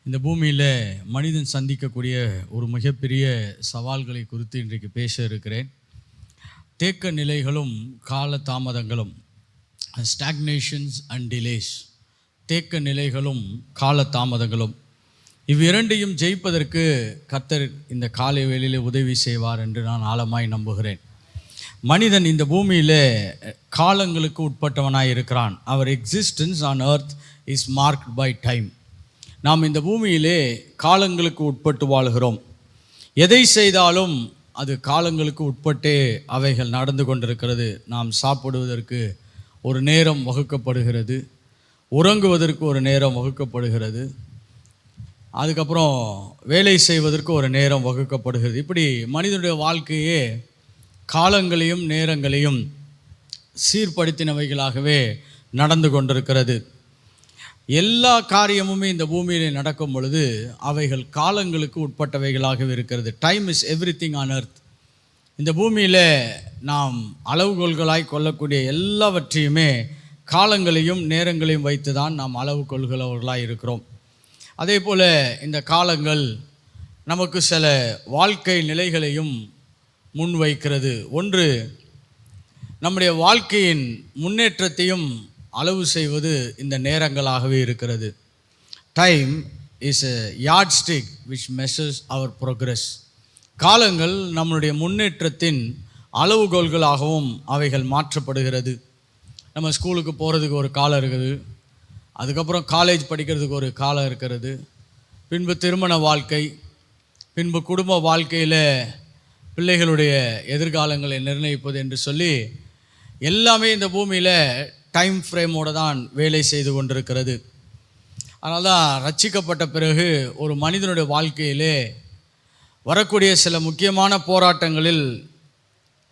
இந்த பூமியில் மனிதன் சந்திக்கக்கூடிய ஒரு மிகப்பெரிய சவால்களை குறித்து இன்றைக்கு பேச இருக்கிறேன். தேக்க நிலைகளும் கால தாமதங்களும், ஸ்டாக்னேஷன்ஸ் அண்ட் டிலேஸ். தேக்க நிலைகளும் கால தாமதங்களும், இவ்விரண்டையும் ஜெயிப்பதற்கு கர்த்தர் இந்த காலை வேளையிலே உதவி செய்வார் என்று நான் ஆழமாய் நம்புகிறேன். மனிதன் இந்த பூமியில் காலங்களுக்கு உட்பட்டவனாய் இருக்கிறான். Our existence on earth is marked by time. நாம் இந்த பூமியிலே காலங்களுக்கு உட்பட்டு வாழ்கிறோம். எதை செய்தாலும் அது காலங்களுக்கு உட்பட்டே அவைகள் நடந்து கொண்டிருக்கிறது. நாம் சாப்பிடுவதற்கு ஒரு நேரம் வகுக்கப்படுகிறது, உறங்குவதற்கு ஒரு நேரம் வகுக்கப்படுகிறது, அதுக்கப்புறம் வேலை செய்வதற்கு ஒரு நேரம் வகுக்கப்படுகிறது. இப்படி மனிதனுடைய வாழ்க்கையே காலங்களையும் நேரங்களையும் சீர்படுத்தினவைகளாகவே நடந்து கொண்டிருக்கிறது. எல்லா காரியமுமே இந்த பூமியில் நடக்கும் பொழுது அவைகள் காலங்களுக்கு உட்பட்டவைகளாகவே இருக்கிறது. Time is everything on earth. இந்த பூமியில் நாம் அளவுகோல்களாய் கொள்ளக்கூடிய எல்லாவற்றையுமே காலங்களையும் நேரங்களையும் வைத்து தான் நாம் அளவு கொள்கிறவர்களாக இருக்கிறோம். அதே போல் இந்த காலங்கள் நமக்கு சில வாழ்க்கை நிலைகளையும் முன்வைக்கிறது. ஒன்று, நம்முடைய வாழ்க்கையின் முன்னேற்றத்தையும் அளவு செய்வது இந்த நேரங்களாகவே இருக்கிறது. Time is a yardstick which measures our progress. காலங்கள் நம்மளுடைய முன்னேற்றத்தின் அளவுகோல்களாகவும் அவைகள் மாற்றப்படுகிறது. நம்ம ஸ்கூலுக்கு போகிறதுக்கு ஒரு காலம் இருக்குது, அதுக்கப்புறம் காலேஜ் படிக்கிறதுக்கு ஒரு காலம் இருக்கிறது, பின்பு திருமண வாழ்க்கை, பின்பு குடும்ப வாழ்க்கையில் பிள்ளைகளுடைய எதிர்காலங்களை நிர்ணயிப்பது என்று சொல்லி எல்லாமே இந்த பூமியில் டைம் ஃப்ரேமோடு தான் வேலை செய்து கொண்டிருக்கிறது. அதனால தான் ரட்சிக்கப்பட்ட பிறகு ஒரு மனிதனுடைய வாழ்க்கையிலே வரக்கூடிய சில முக்கியமான போராட்டங்களில்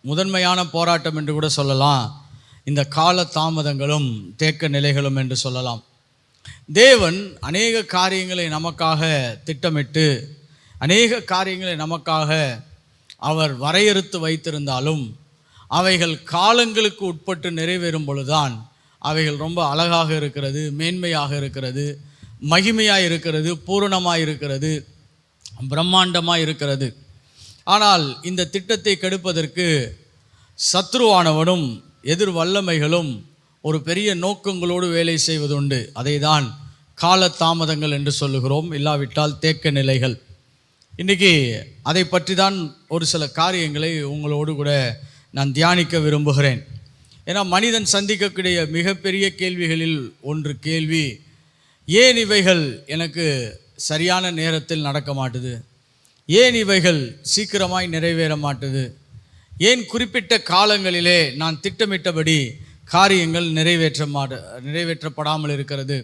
முதன்மையான போராட்டம் என்று கூட சொல்லலாம் இந்த கால தாமதங்களும் தேக்க நிலைகளும் என்று சொல்லலாம். தேவன் அநேக காரியங்களை நமக்காக திட்டமிட்டு, அநேக காரியங்களை நமக்காக அவர் வரையறுத்து வைத்திருந்தாலும் அவைகள் காலங்களுக்கு உட்பட்டு நிறைவேறும் பொழுதுதான் அவைகள் ரொம்ப அழகாக இருக்கிறது, மேன்மையாக இருக்கிறது, மகிமையாக இருக்கிறது, பூரணமாக இருக்கிறது, பிரம்மாண்டமாக இருக்கிறது. ஆனால் இந்த திட்டத்தை கெடுப்பதற்கு சத்ருவானவனும் எதிர் வல்லமைகளும் ஒரு பெரிய நோக்கங்களோடு வேலை செய்வதுண்டு. அதை தான் கால தாமதங்கள் என்று சொல்லுகிறோம், இல்லாவிட்டால் தேக்க நிலைகள். இன்றைக்கி அதை பற்றி தான் ஒரு சில காரியங்களை உங்களோடு கூட நான் தியானிக்க விரும்புகிறேன். ஏன்னா மனிதன் சந்திக்கக்கூடிய மிகப்பெரிய கேள்விகளில் ஒன்று கேள்வி, ஏன் இவைகள் எனக்கு சரியான நேரத்தில் நடக்க மாட்டுது, ஏன் இவைகள் சீக்கிரமாய் நிறைவேற மாட்டுது, ஏன் குறிப்பிட்ட காலங்களிலே நான் திட்டமிட்டபடி காரியங்கள் நிறைவேற்றப்படாமல் இருக்கிறது.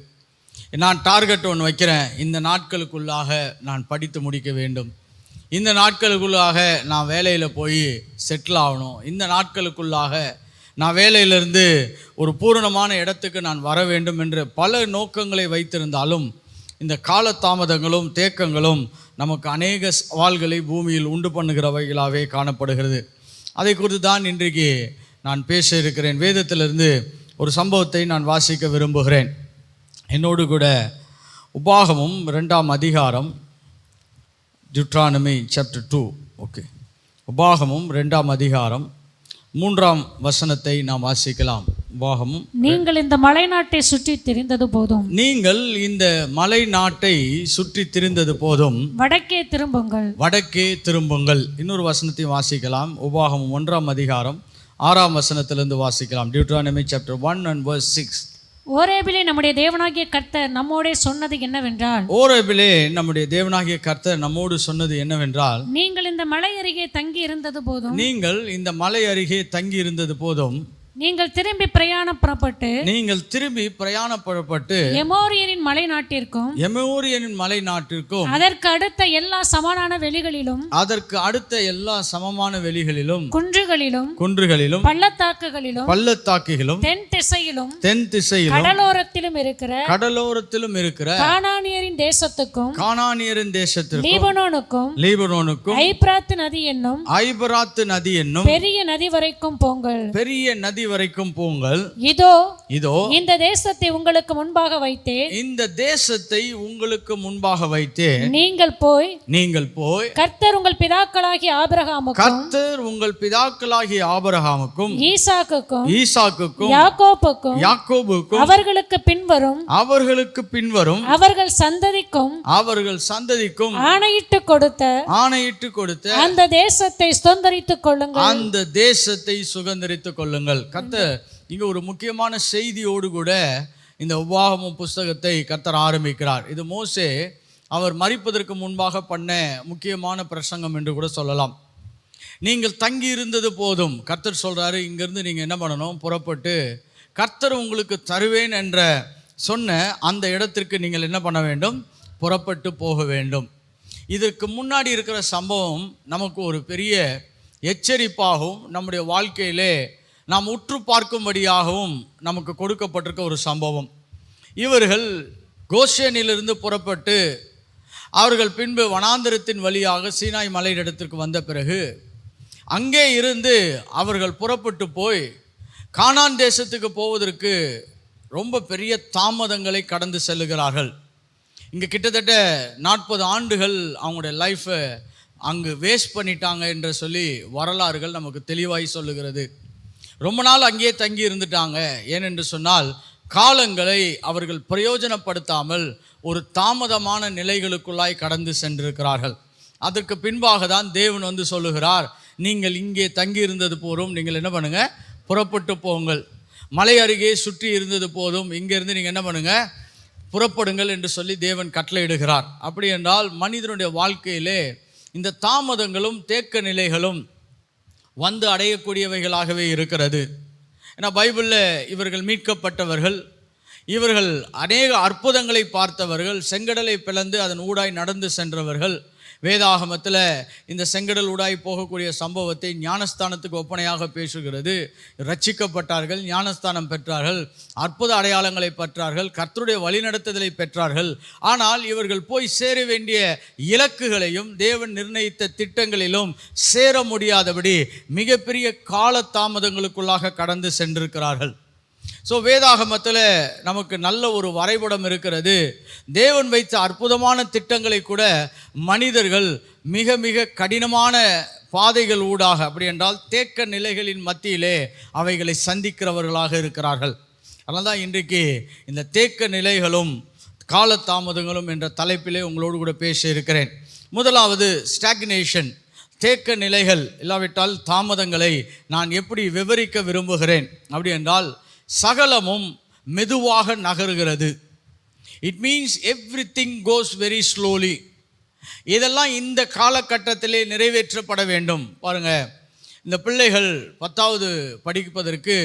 நான் டார்கெட் ஒன்று வைக்கிறேன், இந்த நாட்களுக்குள்ளாக நான் படித்து முடிக்க வேண்டும், இந்த நாட்களுக்குள்ளாக நான் வேலையில் போய் செட்டில் ஆகணும், இந்த நாட்களுக்குள்ளாக நான் வேலையிலிருந்து ஒரு பூரணமான இடத்துக்கு நான் வர வேண்டும் என்று பல நோக்கங்களை வைத்திருந்தாலும் இந்த காலதாமதங்களும் தேக்கங்களும் நமக்கு அநேக சவால்களை பூமியில் உண்டு பண்ணுகிறவைகளாகவே காணப்படுகிறது. அதை குறித்து தான் இன்றைக்கு நான் பேச இருக்கிறேன். வேதத்திலிருந்து ஒரு சம்பவத்தை நான் வாசிக்க விரும்புகிறேன். என்னோடு கூட உபாகமும் 2ஆம் அதிகாரம், டியூட்ரானமி சாப்டர் 2. ஓகே, உபாகமும் 2ஆம் அதிகாரம் 3ஆம் வசனத்தை நாம் வாசிக்கலாம். உபாகமும், நீங்கள் இந்த மலை நாட்டை சுற்றி திரிந்தது போதும், நீங்கள் இந்த மலை நாட்டை சுற்றி திரிந்தது போதும் வடக்கே திரும்புங்கள், வடக்கே திரும்புங்கள். இன்னொரு வசனத்தையும் வாசிக்கலாம். உபாகமும் 1ஆம் அதிகாரம் 6ஆம் வசனத்திலிருந்து வாசிக்கலாம். Deuteronomy chapter 1 and verse 6. ஓரேபிலே நம்முடைய தேவனாகிய கர்த்தர் நம்மோடே சொன்னது என்னவென்றால், ஓரேபிலே நம்முடைய தேவனாகிய கர்த்தர் நம்மோடு சொன்னது என்னவென்றால், நீங்கள் இந்த மலை அருகே தங்கி இருந்தது போதும், நீங்கள் இந்த மலை அருகே தங்கி இருந்தது போதும், நீங்கள் திரும்பி பிரயாணப்பட்டு எமோரியரின் மலை நாட்டிற்கும் அதற்கு அடுத்த எல்லா சமமான வெளிகளிலும் குன்றுகளிலும் பள்ளத்தாக்குகளிலும் தென் திசையிலும் கடலோரத்திலும் இருக்கிற கானானியரின் தேசத்துக்கும் லீபனோனுக்கும் ஐபிராத்து நதி என்னும் பெரிய நதி வரைக்கும் போங்கள். இதோ இதோ இந்த தேசத்தை உங்களுக்கு முன்பாக வைத்தேன். இந்த தேசத்தை உங்களுக்கு முன்பாக வைத்தேன். நீங்கள் போய் கர்த்தர் உங்கள் பிதாக்களாகிய ஆபிரகாமுக்கும் ஈசாக்குக்கும் யாக்கோபுக்கும் அவர்களுக்கு பின்வரும் அவர்கள் சந்ததிக்கும் ஆணையிட்டு கொடுத்த அந்த தேசத்தை சுதந்தரித்துக் கொள்ளுங்கள். கர்த்தர் இங்க ஒரு முக்கியமான செய்தியோடு கூட இந்த உபாகமம் புஸ்தகத்தை கர்த்தர் ஆரம்பிக்கிறார். இது மோசே அவர் மரிப்பதற்கு முன்பாக பண்ண முக்கியமான பிரசங்கம் என்று கூட சொல்லலாம். நீங்கள் தங்கி இருந்தது போதும். கர்த்தர் சொல்றாரு, இங்கிருந்து நீங்க என்ன பண்ணணும், புறப்பட்டு கர்த்தர் உங்களுக்கு தருவேன் என்ற சொன்ன அந்த இடத்திற்கு நீங்கள் என்ன பண்ண வேண்டும், புறப்பட்டு போக வேண்டும். இதற்கு முன்னாடி இருக்கிற சம்பவம் நமக்கு ஒரு பெரிய எச்சரிப்பாகவும் நம்முடைய வாழ்க்கையிலே நாம் உற்று பார்க்கும்படியாகவும் நமக்கு கொடுக்கப்பட்டிருக்க ஒரு சம்பவம். இவர்கள் கோஷேனிலிருந்து புறப்பட்டு அவர்கள் பின்பு வனாந்தரத்தின் வழியாக சீனாய் மலையிடத்திற்கு வந்த பிறகு அங்கே இருந்து அவர்கள் புறப்பட்டு போய் கானான் தேசத்துக்கு போவதற்கு ரொம்ப பெரிய தாமதங்களை கடந்து செல்லுகிறார்கள். இங்கே கிட்டத்தட்ட 40 ஆண்டுகள் அவங்களுடைய லைஃப்பை அங்கு வேஸ்ட் பண்ணிட்டாங்க என்று சொல்லி வரலாறுகள் நமக்கு தெளிவாய் சொல்லுகிறது. ரொம்ப நாள் அங்கேயே தங்கி இருந்துட்டாங்க. ஏனென்று சொன்னால் காலங்களை அவர்கள் பிரயோஜனப்படுத்தாமல் ஒரு தாமதமான நிலைகளுக்குள்ளாய் கடந்து சென்றிருக்கிறார்கள். அதற்கு பின்பாக தான் தேவன் சொல்லுகிறார், நீங்கள் இங்கே தங்கி இருந்தது போதும், நீங்கள் என்ன பண்ணுங்க, புறப்பட்டு போங்கள். மலை அருகே சுற்றி இருந்தது போதும், இங்கேருந்து நீங்கள் என்ன பண்ணுங்க, புறப்படுங்கள் என்று சொல்லி தேவன் கட்டளையிடுகிறார். அப்படி என்றால் மனிதனுடைய வாழ்க்கையிலே இந்த தாமதங்களும் தேக்க நிலைகளும் வந்து அடையக்கூடியவைகளாகவே இருக்கிறது. ஏன்னா பைபிளில் இவர்கள் மீட்கப்பட்டவர்கள், இவர்கள் அநேக அற்புதங்களை பார்த்தவர்கள், செங்கடலை பிளந்து அதன் ஊடாய் நடந்து சென்றவர்கள். வேதாகமத்தில் இந்த செங்கடல் ஊடாய் போகக்கூடிய சம்பவத்தை ஞானஸ்தானத்துக்கு ஒப்பனையாக பேசுகிறது. ரட்சிக்கப்பட்டார்கள், ஞானஸ்தானம் பெற்றார்கள், அற்புத அடையாளங்களை பெற்றார்கள், கர்த்தருடைய வழிநடத்துதலை பெற்றார்கள். ஆனால் இவர்கள் போய் சேர வேண்டிய இலக்குகளையும் தேவன் நிர்ணயித்த திட்டங்களிலும் சேர முடியாதபடி மிகப்பெரிய கால தாமதங்களுக்குள்ளாக கடந்து சென்றிருக்கிறார்கள். ஸோ வேதாகமத்தில் நமக்கு நல்ல ஒரு வரைபடம் இருக்கிறது. தேவன் வைத்த அற்புதமான திட்டங்களை கூட மனிதர்கள் மிக மிக கடினமான பாதைகள் ஊடாக, அப்படி என்றால் தேக்க நிலைகளின் மத்தியிலே அவைகளை சந்திக்கிறவர்களாக இருக்கிறார்கள். அதனால் தான் இன்றைக்கு இந்த தேக்க நிலைகளும் காலதாமதங்களும் என்ற தலைப்பிலே உங்களோடு கூட பேச இருக்கிறேன். முதலாவது ஸ்டாக்னேஷன், தேக்க நிலைகள் இல்லாவிட்டால் தாமதங்களை நான் எப்படி விவரிக்க விரும்புகிறேன் அப்படி என்றால், சகலமும் மெதுவாக நகருகிறது. It means everything goes very slowly. இதெல்லாம் இந்த காலகட்டத்திலே நிறைவேற்றப்பட வேண்டும். பாருங்க, இந்த பிள்ளைகள் 10வது படிப்பதற்கு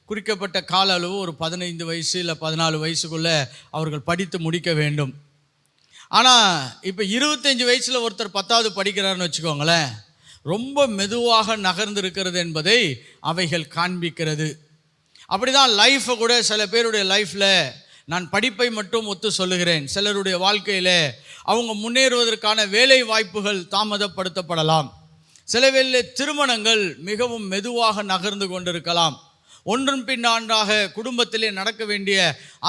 குறிக்கப்பட்ட கால அளவு ஒரு 15 வயசு இல்லை 14 வயசுக்குள்ளே அவர்கள் படித்து முடிக்க வேண்டும். ஆனால் இப்போ 25 வயசில் ஒருத்தர் 10வது படிக்கிறாருன்னு வச்சுக்கோங்களேன், ரொம்ப மெதுவாக நகர்ந்திருக்கிறது என்பதை அவைகள் காண்பிக்கிறது. அப்படி தான் லைஃப்பை கூட சில பேருடைய லைஃப்பில், நான் படிப்பை மட்டும் ஒத்து சொல்லுகிறேன், சிலருடைய வாழ்க்கையில் அவங்க முன்னேறுவதற்கான வேலை வாய்ப்புகள் தாமதப்படுத்தப்படலாம். சில வேளை திருமணங்கள் மிகவும் மெதுவாக நகர்ந்து கொண்டிருக்கலாம். ஒன்றன் பின் ஒன்றாக குடும்பத்திலே நடக்க வேண்டிய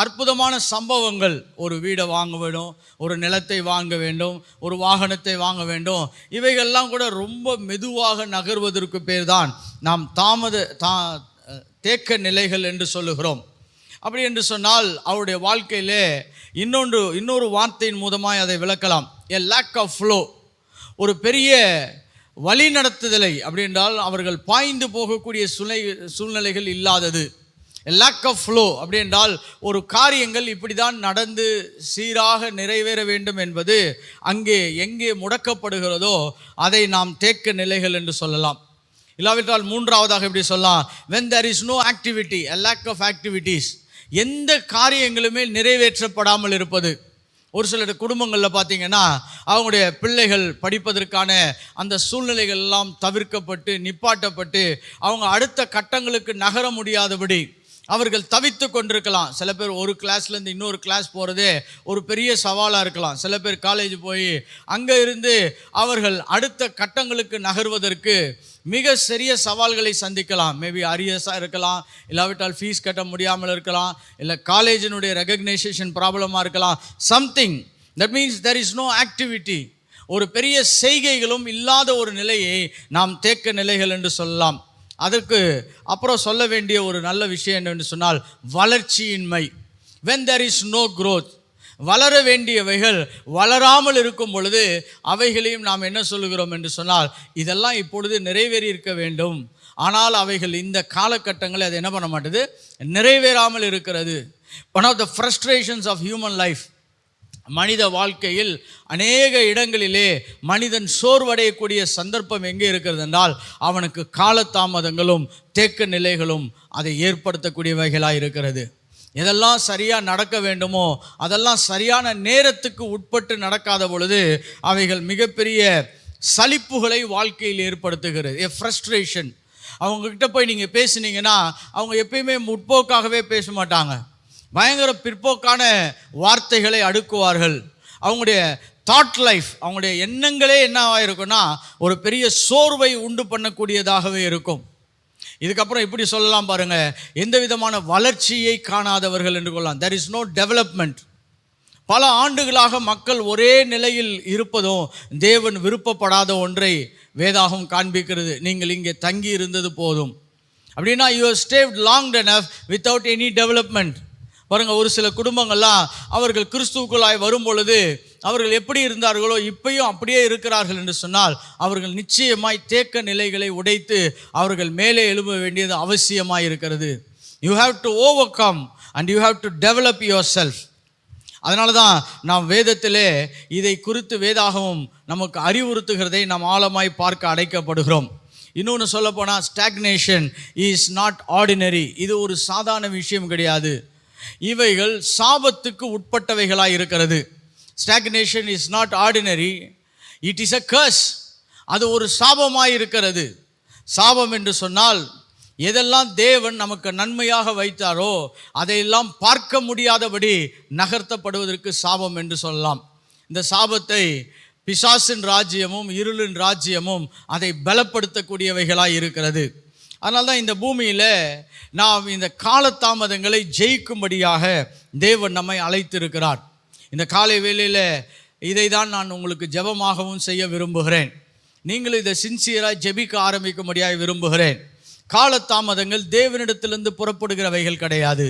அற்புதமான சம்பவங்கள், ஒரு வீடை வாங்க வேண்டும், ஒரு நிலத்தை வாங்க வேண்டும், ஒரு வாகனத்தை வாங்க வேண்டும், இவைகள்லாம் கூட ரொம்ப மெதுவாக நகர்வதற்கு பேர் தான் நாம் தேக்க நிலைகள் என்று சொல்லுகிறோம். அப்படி என்று சொன்னால் அவருடைய வாழ்க்கையிலே இன்னொரு வார்த்தையின் மூலமாய் அதை விளக்கலாம். எ லேக் ஆஃப் ஃப்ளோ, ஒரு பெரிய வழி நடத்துதலை, அப்படி என்றால் அவர்கள் பாய்ந்து போகக்கூடிய சூழ்நிலைகள் இல்லாதது. லேக் ஆஃப் ஃப்ளோ அப்படி என்றால் ஒரு காரியங்கள் இப்படி தான் நடந்து சீராக நிறைவேற வேண்டும் என்பது அங்கே எங்கே முடக்கப்படுகிறதோ அதை நாம் தேக்க நிலைகள் என்று சொல்லலாம். இல்லாவிட்டால் மூன்றாவதாக எப்படி சொல்லலாம், when there is no activity, a lack of activities, எந்த காரியங்களுமே நிறைவேற்றப்படாமல் இருப்பது. ஒரு சில குடும்பங்களில் பார்த்தீங்கன்னா அவங்களுடைய பிள்ளைகள் படிப்பதற்கான அந்த சூழ்நிலைகள் எல்லாம் தவிர்க்கப்பட்டு நிப்பாட்டப்பட்டு அவங்க அடுத்த கட்டங்களுக்கு நகர முடியாதபடி அவர்கள் தவித்து கொண்டிருக்கலாம். சில பேர் ஒரு கிளாஸ்லேருந்து இன்னொரு கிளாஸ் போகிறதே ஒரு பெரிய சவாலாக இருக்கலாம். சில பேர் காலேஜ் போய் அங்கே இருந்து அவர்கள் அடுத்த கட்டங்களுக்கு நகர்வதற்கு மிக சிறிய சவால்களை சந்திக்கலாம். மேபி அரியர்ஸாக இருக்கலாம், இல்லாவிட்டால் ஃபீஸ் கட்ட முடியாமல் இருக்கலாம், இல்லை காலேஜினுடைய ரெகக்னைசேஷன் ப்ராப்ளமாக இருக்கலாம். Something that means there is no activity. ஒரு பெரிய செய்கைகளும் இல்லாத ஒரு நிலையை நாம் தேக்க நிலைகள் என்று சொல்லலாம். அதற்கு அப்புறம் சொல்ல வேண்டிய ஒரு நல்ல விஷயம் என்னவென்று சொன்னால் வளர்ச்சியின்மை. when there is no growth, வளர வேண்டியவைகள் வளராமல் இருக்கும் பொழுது அவைகளையும் நாம் என்ன சொல்லுகிறோம் என்று சொன்னால் இதெல்லாம் இப்பொழுது நிறைவேறி இருக்க வேண்டும், ஆனால் அவைகள் இந்த காலகட்டங்களில் அது என்ன பண்ண மாட்டேது, நிறைவேறாமல் இருக்கிறது. one of the frustrations of human life, மனித வாழ்க்கையில் அநேக இடங்களிலே மனிதன் சோர்வடையக்கூடிய சந்தர்ப்பம் எங்கே இருக்கிறது என்றால் அவனுக்கு காலதாமதங்களும் தேக்க நிலைகளும் அதை ஏற்படுத்தக்கூடியவைகளாக இருக்கிறது. எதெல்லாம் சரியாக நடக்க வேண்டுமோ அதெல்லாம் சரியான நேரத்துக்கு உட்பட்டு நடக்காத பொழுது அவைகள் மிகப்பெரிய சலிப்புகளை வாழ்க்கையில் ஏற்படுத்துகிறது. எ ஃப்ரஸ்ட்ரேஷன். அவங்கக்கிட்ட போய் நீங்கள் பேசுனீங்கன்னா அவங்க எப்பயுமே முற்போக்காகவே பேச மாட்டாங்க, பயங்கர பிற்போக்கான வார்த்தைகளை அடுக்குவார்கள். அவங்களுடைய தாட் லைஃப், அவங்களுடைய எண்ணங்களே என்னவாக இருக்குன்னா ஒரு பெரிய சோர்வை உண்டு பண்ணக்கூடியதாகவே இருக்கும். இதுக்கப்புறம் இப்படி சொல்லலாம் பாருங்க, எந்த விதமான வளர்ச்சியை காணாதவர்கள் என்று கொள்ளலாம். there is no development. பல ஆண்டுகளாக மக்கள் ஒரே நிலையில் இருப்பதும் தேவன் விருப்பப்படாத ஒன்றை வேதாகம் காண்பிக்கிறது. நீங்கள் இங்கே தங்கி இருந்தது போதும் அப்படின்னா you have stayed long enough without any development. பாருங்கள், ஒரு சில குடும்பங்கள்லாம் அவர்கள் கிறிஸ்துவுக்குள்ளாய் வரும் பொழுது அவர்கள் எப்படி இருந்தார்களோ இப்பயும் அப்படியே இருக்கிறார்கள் என்று சொன்னால் அவர்கள் நிச்சயமாய் தேக்க நிலைகளை உடைத்து அவர்கள் மேலே எழும்ப வேண்டியது அவசியமாக இருக்கிறது. You have to over come and you have to develop your self. அதனால தான் நாம் வேதத்திலே இதை குறித்து வேதாகமும் நமக்கு அறிவுறுத்துகிறதை நாம் ஆழமாய் பார்க்க அழைக்கப்படுகிறோம். இன்னொன்று சொல்லப்போனால் ஸ்டாக்னேஷன் இஸ் நாட் ஆர்டினரி. இது ஒரு சாதாரண விஷயம் கிடையாது. இவைகள் சாபத்துக்கு உட்பட்டவைகளாக இருக்கிறது. Stagnation is not ordinary, it is a curse. அது ஒரு சாபமாக இருக்கிறது. சாபம் என்று சொன்னால் எதெல்லாம் தேவன் நமக்கு நன்மையாக வைத்தாரோ அதையெல்லாம் பார்க்க முடியாதபடி நகர்த்தப்படுவதற்கு சாபம் என்று சொல்லலாம். இந்த சாபத்தை பிசாசின் ராஜ்யமும் இருளின் ராஜ்யமும் அதை பலப்படுத்தக்கூடியவைகளாக இருக்கிறது. அதனால தான் இந்த பூமியில் நாம் இந்த காலதாமதங்களை ஜெயிக்கும்படியாக தேவன் நம்மை அழைத்திருக்கிறார். இந்த காலை வேளையில் இதை தான் நான் உங்களுக்கு ஜெபமாகவும் செய்ய விரும்புகிறேன். நீங்களும் இதை சின்சியராக ஜெபிக்க ஆரம்பிக்கும்படியாக விரும்புகிறேன். காலதாமதங்கள் தேவனிடத்திலிருந்து புறப்படுகிறவைகள் கிடையாது.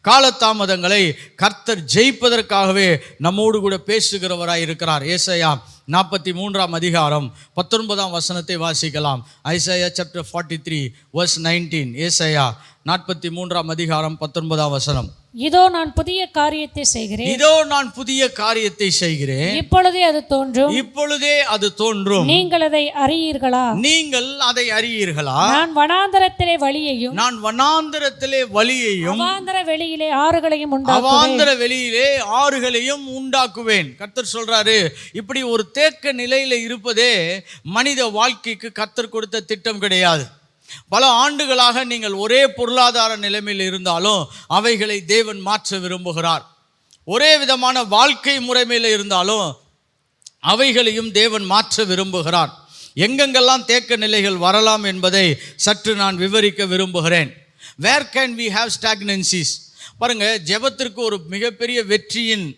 காலதாமதங்களை கர்த்தர் ஜெயிப்பதற்காகவே நம்மோடு கூட பேசுகிறவராய் இருக்கிறார். ஏசாயா 43 அதிகாரம் 19 வசனத்தை வாசிக்கலாம். Isaiah chapter 43 verse 19. ஏசாயா 43 அதிகாரம் 19 வசனம். இதோ நான் புதிய காரியத்தை செய்கிறேன், இதோ நான் புதிய காரியத்தை செய்கிறேன், இப்பொழுதே அது தோன்றும், இப்பொழுதே அது தோன்றும், நீங்கள் அதை அறியீர்களா, நீங்கள் அதை அறியீர்களா. நான் வனாந்தரத்திலே வழியையும், நான் வனாந்தரத்திலே வழியையும், அவாந்தர வெளியிலே ஆறுகளையும் அவாந்தர வெளியிலே ஆறுகளையும் உண்டாக்குவேன். கர்த்தர் சொல்றாரு, இப்படி ஒரு தேக்க நிலையில இருப்பதே மனித வாழ்க்கைக்கு கர்த்தர் கொடுத்த திட்டம் கிடையாது. பல ஆண்டுகளாக நீங்கள் ஒரே பொருளாதார நிலைமையில் இருந்தாலும் அவைகளை தேவன் மாற்ற விரும்புகிறார். ஒரே விதமான வாழ்க்கை முறைமையில் இருந்தாலும் அவைகளையும் தேவன் மாற்ற விரும்புகிறார். எங்கெங்கெல்லாம் தேக்க நிலைகள் வரலாம் என்பதை சற்று நான் விவரிக்க விரும்புகிறேன். Where can we have stagnancies? பாருங்க, ஜெபத்திற்கு ஒரு மிகப்பெரிய வெற்றியின்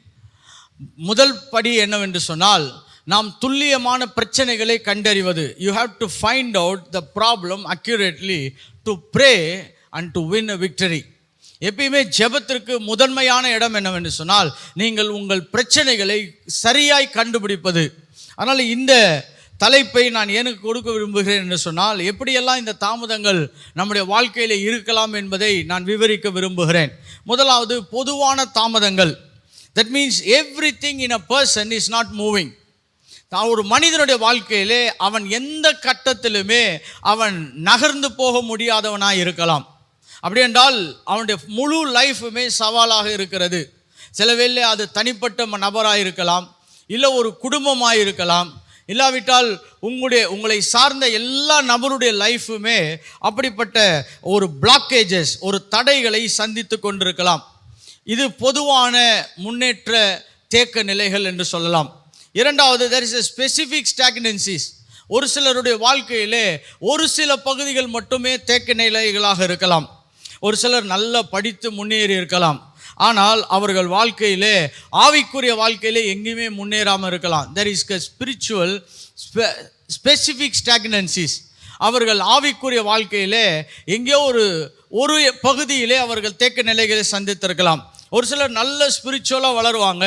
முதல் படி என்னவென்று சொன்னால் நாம் துல்லியமான பிரச்சனைகளை கண்டறிவது. You have to find out the problem accurately to pray and to win a victory. எப்பயுமே ஜெபத்திற்கு முதன்மையான இடம் என்னவென்று சொன்னால் நீங்கள் உங்கள் பிரச்சனைகளை சரியாய் கண்டுபிடிப்பது. அதனால் இந்த தலைப்பை நான் எனக்கு கொடுக்க விரும்புகிறேன் என்று சொன்னால் எப்படியெல்லாம் இந்த தாமதங்கள் நம்முடைய வாழ்க்கையில் இருக்கலாம் என்பதை நான் விவரிக்க விரும்புகிறேன். முதலாவது பொதுவான தாமதங்கள். That means everything in a person is not moving. ஒரு மனிதனுடைய வாழ்க்கையிலே அவன் எந்த கட்டத்திலுமே அவன் நகர்ந்து போக முடியாதவனாக இருக்கலாம். அப்படி என்றால் அவனுடைய முழு லைஃபுமே சவாலாக இருக்கிறது. சில வேளை அது தனிப்பட்ட நபராக இருக்கலாம், இல்லை ஒரு குடும்பமாக இருக்கலாம், இல்லாவிட்டால் உங்களை சார்ந்த எல்லா நபருடைய லைஃபுமே அப்படிப்பட்ட ஒரு பிளாக்கேஜஸ், ஒரு தடைகளை சந்தித்து கொண்டிருக்கலாம். இது பொதுவான முன்னேற்ற தேக்க நிலைகள் என்று சொல்லலாம். இரண்டாவது, there is a specific stagnancies. ஒரு சிலருடைய வாழ்க்கையிலே ஒரு சில பகுதிகள் மட்டுமே தேக்க நிலைகளாக இருக்கலாம். ஒரு சிலர் நல்லா படித்து முன்னேறி இருக்கலாம், ஆனால் அவர்கள் வாழ்க்கையிலே ஆவிக்குரிய வாழ்க்கையிலே எங்கேயுமே முன்னேறாமல் இருக்கலாம். there is a spiritual specific stagnancies. அவர்கள் ஆவிக்குரிய வாழ்க்கையிலே எங்கேயோ ஒரு பகுதியிலே அவர்கள் தேக்க நிலைகளை சந்தித்திருக்கலாம். ஒரு சிலர் நல்ல ஸ்பிரிச்சுவலாக வளருவாங்க,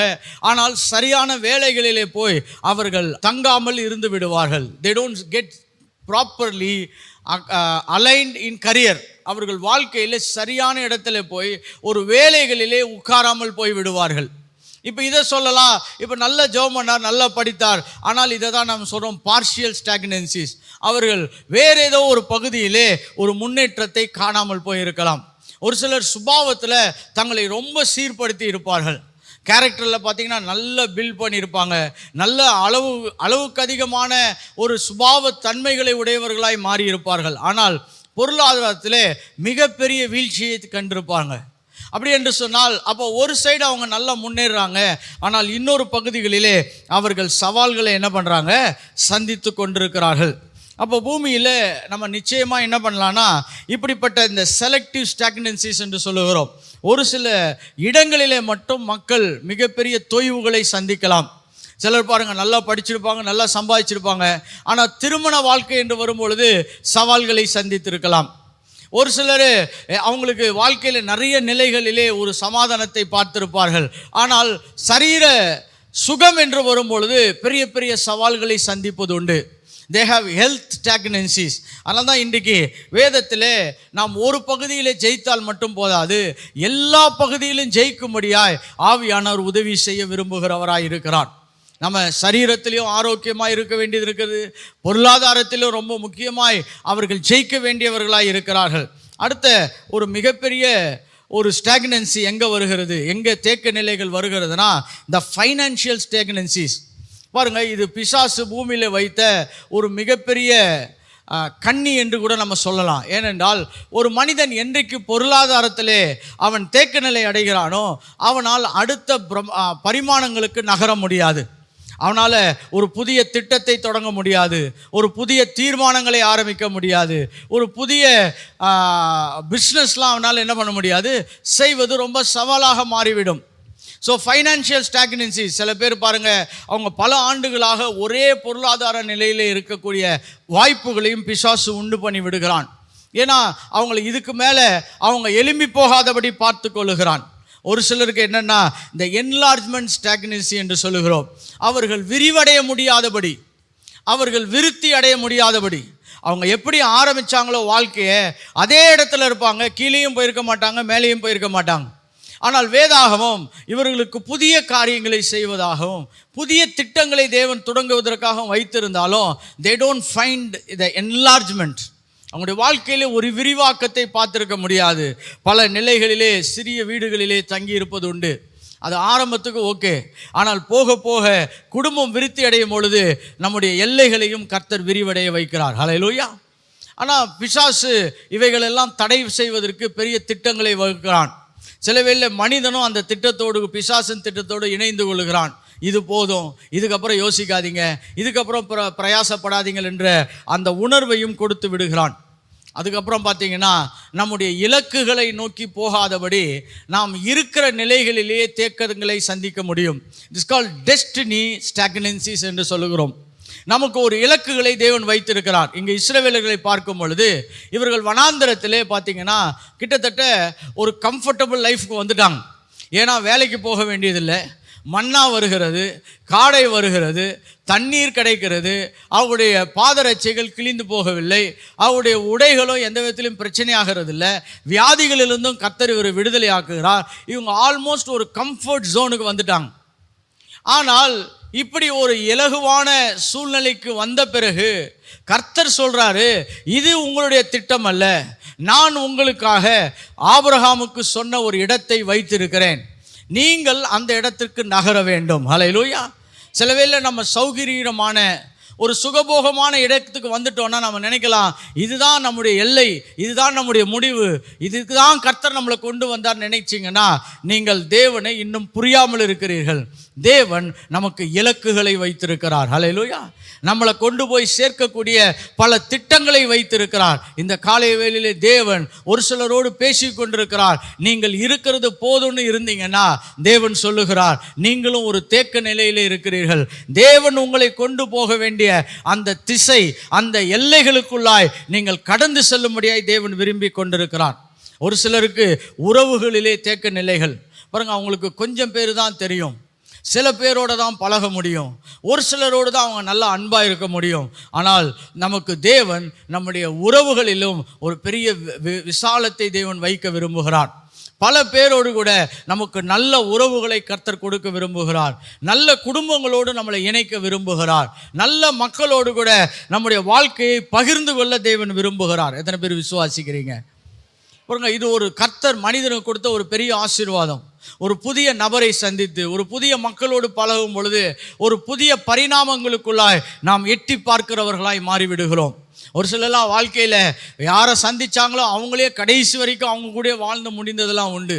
ஆனால் சரியான வேலைகளிலே போய் அவர்கள் தங்காமல் இருந்து விடுவார்கள். they don't get properly aligned in career. அவர்கள் வாழ்க்கையில் சரியான இடத்துல போய் ஒரு வேலைகளிலே உட்காராமல் போய் விடுவார்கள். இப்போ இதை சொல்லலாம், இப்போ நல்ல ஜெபம் பண்ணார், நல்லா படித்தார், ஆனால் இதை தான் நாம் சொல்கிறோம் பார்ஷியல் ஸ்டாக்னன்சிஸ். அவர்கள் வேறு ஏதோ ஒரு பகுதியிலே ஒரு முன்னேற்றத்தை காணாமல் போயிருக்கலாம். ஒரு சிலர் சுபாவத்தில் தங்களை ரொம்ப சீர்படுத்தி இருப்பார்கள். கேரக்டரில் பார்த்தீங்கன்னா நல்ல பில்ட் பண்ணியிருப்பாங்க, நல்ல அளவுக்கு அதிகமான ஒரு சுபாவ தன்மைகளை உடையவர்களாய் மாறியிருப்பார்கள். ஆனால் பொருளாதாரத்தில் மிகப்பெரிய வீழ்ச்சியை கண்டிருப்பாங்க. அப்படி என்று சொன்னால் அப்போ ஒரு சைடு அவங்க நல்லா முன்னேறாங்க, ஆனால் இன்னொரு பகுதிகளிலே அவர்கள் சவால்களை என்ன பண்ணுறாங்க, சந்தித்து கொண்டிருக்கிறார்கள். அப்போ பூமியில் நம்ம நிச்சயமாக என்ன பண்ணலான்னா, இப்படிப்பட்ட இந்த செலக்டிவ் ஸ்டாக்னன்சிஸ் என்று சொல்லுகிறோம். ஒரு சில இடங்களிலே மட்டும் மக்கள் மிகப்பெரிய தொய்வுகளை சந்திக்கலாம். சிலர் பாருங்கள், நல்லா படிச்சிருப்பாங்க, நல்லா சம்பாதிச்சிருப்பாங்க, ஆனால் திருமண வாழ்க்கை என்று வரும்பொழுது சவால்களை சந்தித்திருக்கலாம். ஒரு சிலர் அவங்களுக்கு வாழ்க்கையில் நிறைய நிலைகளிலே ஒரு சமாதானத்தை பார்த்திருப்பார்கள், ஆனால் சரீர சுகம் என்று வரும்பொழுது பெரிய பெரிய சவால்களை சந்திப்பது உண்டு. they have health stagnancies. அதனால தான் இன்றைக்கு வேதத்தில் நாம் ஒரு பகுதியில் ஜெயித்தால் மட்டும் போதாது, எல்லா பகுதியிலும் ஜெயிக்கும்படியாய் ஆவியானவர் உதவி செய்ய விரும்புகிறவராய் இருக்கிறார். நம்ம சரீரத்திலையும் ஆரோக்கியமாக இருக்க வேண்டியது இருக்கிறது, பொருளாதாரத்திலும் ரொம்ப முக்கியமாய் அவர்கள் ஜெயிக்க வேண்டியவர்களாய் இருக்கிறார்கள். அடுத்த ஒரு மிகப்பெரிய ஒரு ஸ்டாக்னன்சி எங்கே வருகிறது, எங்கே தேக்க நிலைகள் வருகிறதுனா the financial stagnancies. பாருங்கள், இது பிசாசு பூமியில் வைத்த ஒரு மிகப்பெரிய கண்ணி என்று கூட நம்ம சொல்லலாம். ஏனென்றால் ஒரு மனிதன் என்றைக்கு பொருளாதாரத்திலே அவன் தேக்க நிலை அடைகிறானோ அவனால் அடுத்த பரிமாணங்களுக்கு நகர முடியாது. அவனால் ஒரு புதிய திட்டத்தை தொடங்க முடியாது, ஒரு புதிய தீர்மானங்களை ஆரம்பிக்க முடியாது, ஒரு புதிய பிஸ்னஸ்லாம் அவனால் என்ன பண்ண முடியாது, செய்வது ரொம்ப சவாலாக மாறிவிடும். ஸோ ஃபைனான்ஷியல் ஸ்டாக்னன்சி, சில பேர் பாருங்கள், அவங்க பல ஆண்டுகளாக ஒரே பொருளாதார நிலையில் இருக்கக்கூடிய வாய்ப்புகளையும் பிசாசு உண்டு பண்ணி விடுகிறான். ஏன்னா அவங்களை இதுக்கு மேலே அவங்க எழும்பி போகாதபடி பார்த்து கொள்ளுகிறான். ஒரு சிலருக்கு என்னென்னா இந்த என்லார்ஜ்மெண்ட் ஸ்டாக்னன்சி என்று சொல்லுகிறோம். அவர்கள் விரிவடைய முடியாதபடி, அவர்கள் விருத்தி அடைய முடியாதபடி, அவங்க எப்படி ஆரம்பித்தாங்களோ வாழ்க்கையை அதே இடத்துல இருப்பாங்க, கீழேயும் போயிருக்க மாட்டாங்க, மேலேயும் போயிருக்க மாட்டாங்க. ஆனால் வேதாகமம் இவர்களுக்கு புதிய காரியங்களை செய்வதாகவும் புதிய திட்டங்களை தேவன் தொடங்குவதற்காகவும் வைத்திருந்தாலும் they don't find the enlargement. அவங்களுடைய வாழ்க்கையிலே ஒரு விரிவாக்கத்தை பார்த்திருக்க முடியாது. பல நிலைகளிலே சிறிய வீடுகளிலே தங்கி இருப்பது உண்டு. அது ஆரம்பத்துக்கு ஓகே, ஆனால் போக போக குடும்பம் விருத்தி அடையும் பொழுது நம்முடைய எல்லைகளையும் கர்த்தர் விரிவடைய வைக்கிறார். ஹல்லேலூயா. ஆனால் பிசாசு இவைகளெல்லாம் தடை செய்வதற்கு பெரிய திட்டங்களை வகுக்கிறான். சில வேளை மனிதனும் அந்த திட்டத்தோடு, பிசாசின் திட்டத்தோடு இணைந்து கொள்கிறான். இது போதும், இதுக்கப்புறம் யோசிக்காதீங்க, இதுக்கப்புறம் பிரயாசப்படாதீங்கள் என்ற அந்த உணர்வையும் கொடுத்து விடுகிறான். அதுக்கப்புறம் பார்த்தீங்கன்னா நம்முடைய இலக்குகளை நோக்கி போகாதபடி நாம் இருக்கிற நிலைகளிலேயே தேக்கங்களை சந்திக்க முடியும். இட்ஸ் கால்ட் டெஸ்டினி ஸ்டாக்னன்சிஸ் என்று சொல்லுகிறோம். நமக்கு ஒரு இலக்குகளை தேவன் வைத்திருக்கிறார். இங்கே இஸ்ரவேலர்களை பார்க்கும் பொழுது இவர்கள் வனாந்தரத்திலே பார்த்தீங்கன்னா கிட்டத்தட்ட ஒரு கம்ஃபர்டபுள் லைஃப்க்கு வந்துட்டாங்க. ஏன்னா வேலைக்கு போக வேண்டியதில்லை, மன்னா வருகிறது, காடை வருகிறது, தண்ணீர் கிடைக்கிறது, அவருடைய பாதரட்சைகள் கிழிந்து போகவில்லை, அவருடைய உடைகளும் எந்த விதத்திலும் பிரச்சனையாகிறது இல்லை, வியாதிகளிலிருந்தும் கர்த்தர் இவர் விடுதலை ஆக்குகிறார். இவங்க ஆல்மோஸ்ட் ஒரு கம்ஃபர்ட் ஜோனுக்கு வந்துட்டாங்க. ஆனால் இப்படி ஒரு இலகுவான சூழ்நிலைக்கு வந்த பிறகு கர்த்தர் சொல்றாரு, இது உங்களுடைய திட்டம் அல்ல, நான் உங்களுக்காக ஆபிரகாமுக்கு சொன்ன ஒரு இடத்தை வைத்திருக்கிறேன், நீங்கள் அந்த இடத்திற்கு நகர வேண்டும். ஹல்லேலூயா. சில வேளை நம்ம சௌகரியமான ஒரு சுகபோகமான இடத்துக்கு வந்துட்டோம்னா நம்ம நினைக்கலாம், இதுதான் நம்முடைய எல்லை, இதுதான் நம்முடைய முடிவு, இதுக்கு தான் கர்த்தர் நம்மளை கொண்டு வந்தார் நினைச்சிங்கன்னா நீங்கள் தேவனை இன்னும் புரியாமல் இருக்கிறீர்கள். தேவன் நமக்கு இலக்குகளை வைத்திருக்கிறார். ஹல்லேலூயா. நம்மளை கொண்டு போய் சேர்க்கக்கூடிய பல திட்டங்களை வைத்திருக்கிறார். இந்த காலை வேளையிலே தேவன் ஒரு சிலரோடு பேசி கொண்டிருக்கிறார். நீங்கள் இருக்கிறது போதும்னு இருந்தீங்கன்னா தேவன் சொல்லுகிறார், நீங்களும் ஒரு தேக்க நிலையிலே இருக்கிறீர்கள். தேவன் உங்களை கொண்டு போக வேண்டிய அந்த திசை, அந்த எல்லைகளுக்குள்ளாய் நீங்கள் கடந்து செல்லும்படியாய் தேவன் விரும்பி கொண்டிருக்கிறார். ஒரு சிலருக்கு உறவுகளிலே தேக்க நிலைகள் பாருங்க, அவங்களுக்கு கொஞ்சம் பேர் தான் தெரியும், சில பேரோடு தான் பழக முடியும், ஒரு சிலரோடு தான் அவங்க நல்லா அன்பாக இருக்க முடியும். ஆனால் நமக்கு தேவன் நம்முடைய உறவுகளிலும் ஒரு பெரிய விசாலத்தை தேவன் வைக்க விரும்புகிறார். பல பேரோடு கூட நமக்கு நல்ல உறவுகளை கர்த்தர் கொடுக்க விரும்புகிறார். நல்ல குடும்பங்களோடு நம்மளை இணைக்க விரும்புகிறார். நல்ல மக்களோடு கூட நம்முடைய வாழ்க்கையை பகிர்ந்து கொள்ள தேவன் விரும்புகிறார். எத்தனை பேர் விசுவாசிக்கிறீங்க? பாருங்க, இது ஒரு கர்த்தர் மனிதனுக்கு கொடுத்த ஒரு பெரிய ஆசீர்வாதம். ஒரு புதிய நபரை சந்தித்து ஒரு புதிய மக்களோடு பழகும் பொழுது ஒரு புதிய பரிணாமங்களுக்குள்ளாய் நாம் எட்டி பார்க்கிறவர்களாய் மாறிவிடுகிறோம். ஒரு சிலர்லாம் வாழ்க்கையில் யாரை சந்திச்சாங்களோ அவங்களே கடைசி வரைக்கும் அவங்க கூட வாழ்ந்து முடிந்ததெல்லாம் உண்டு.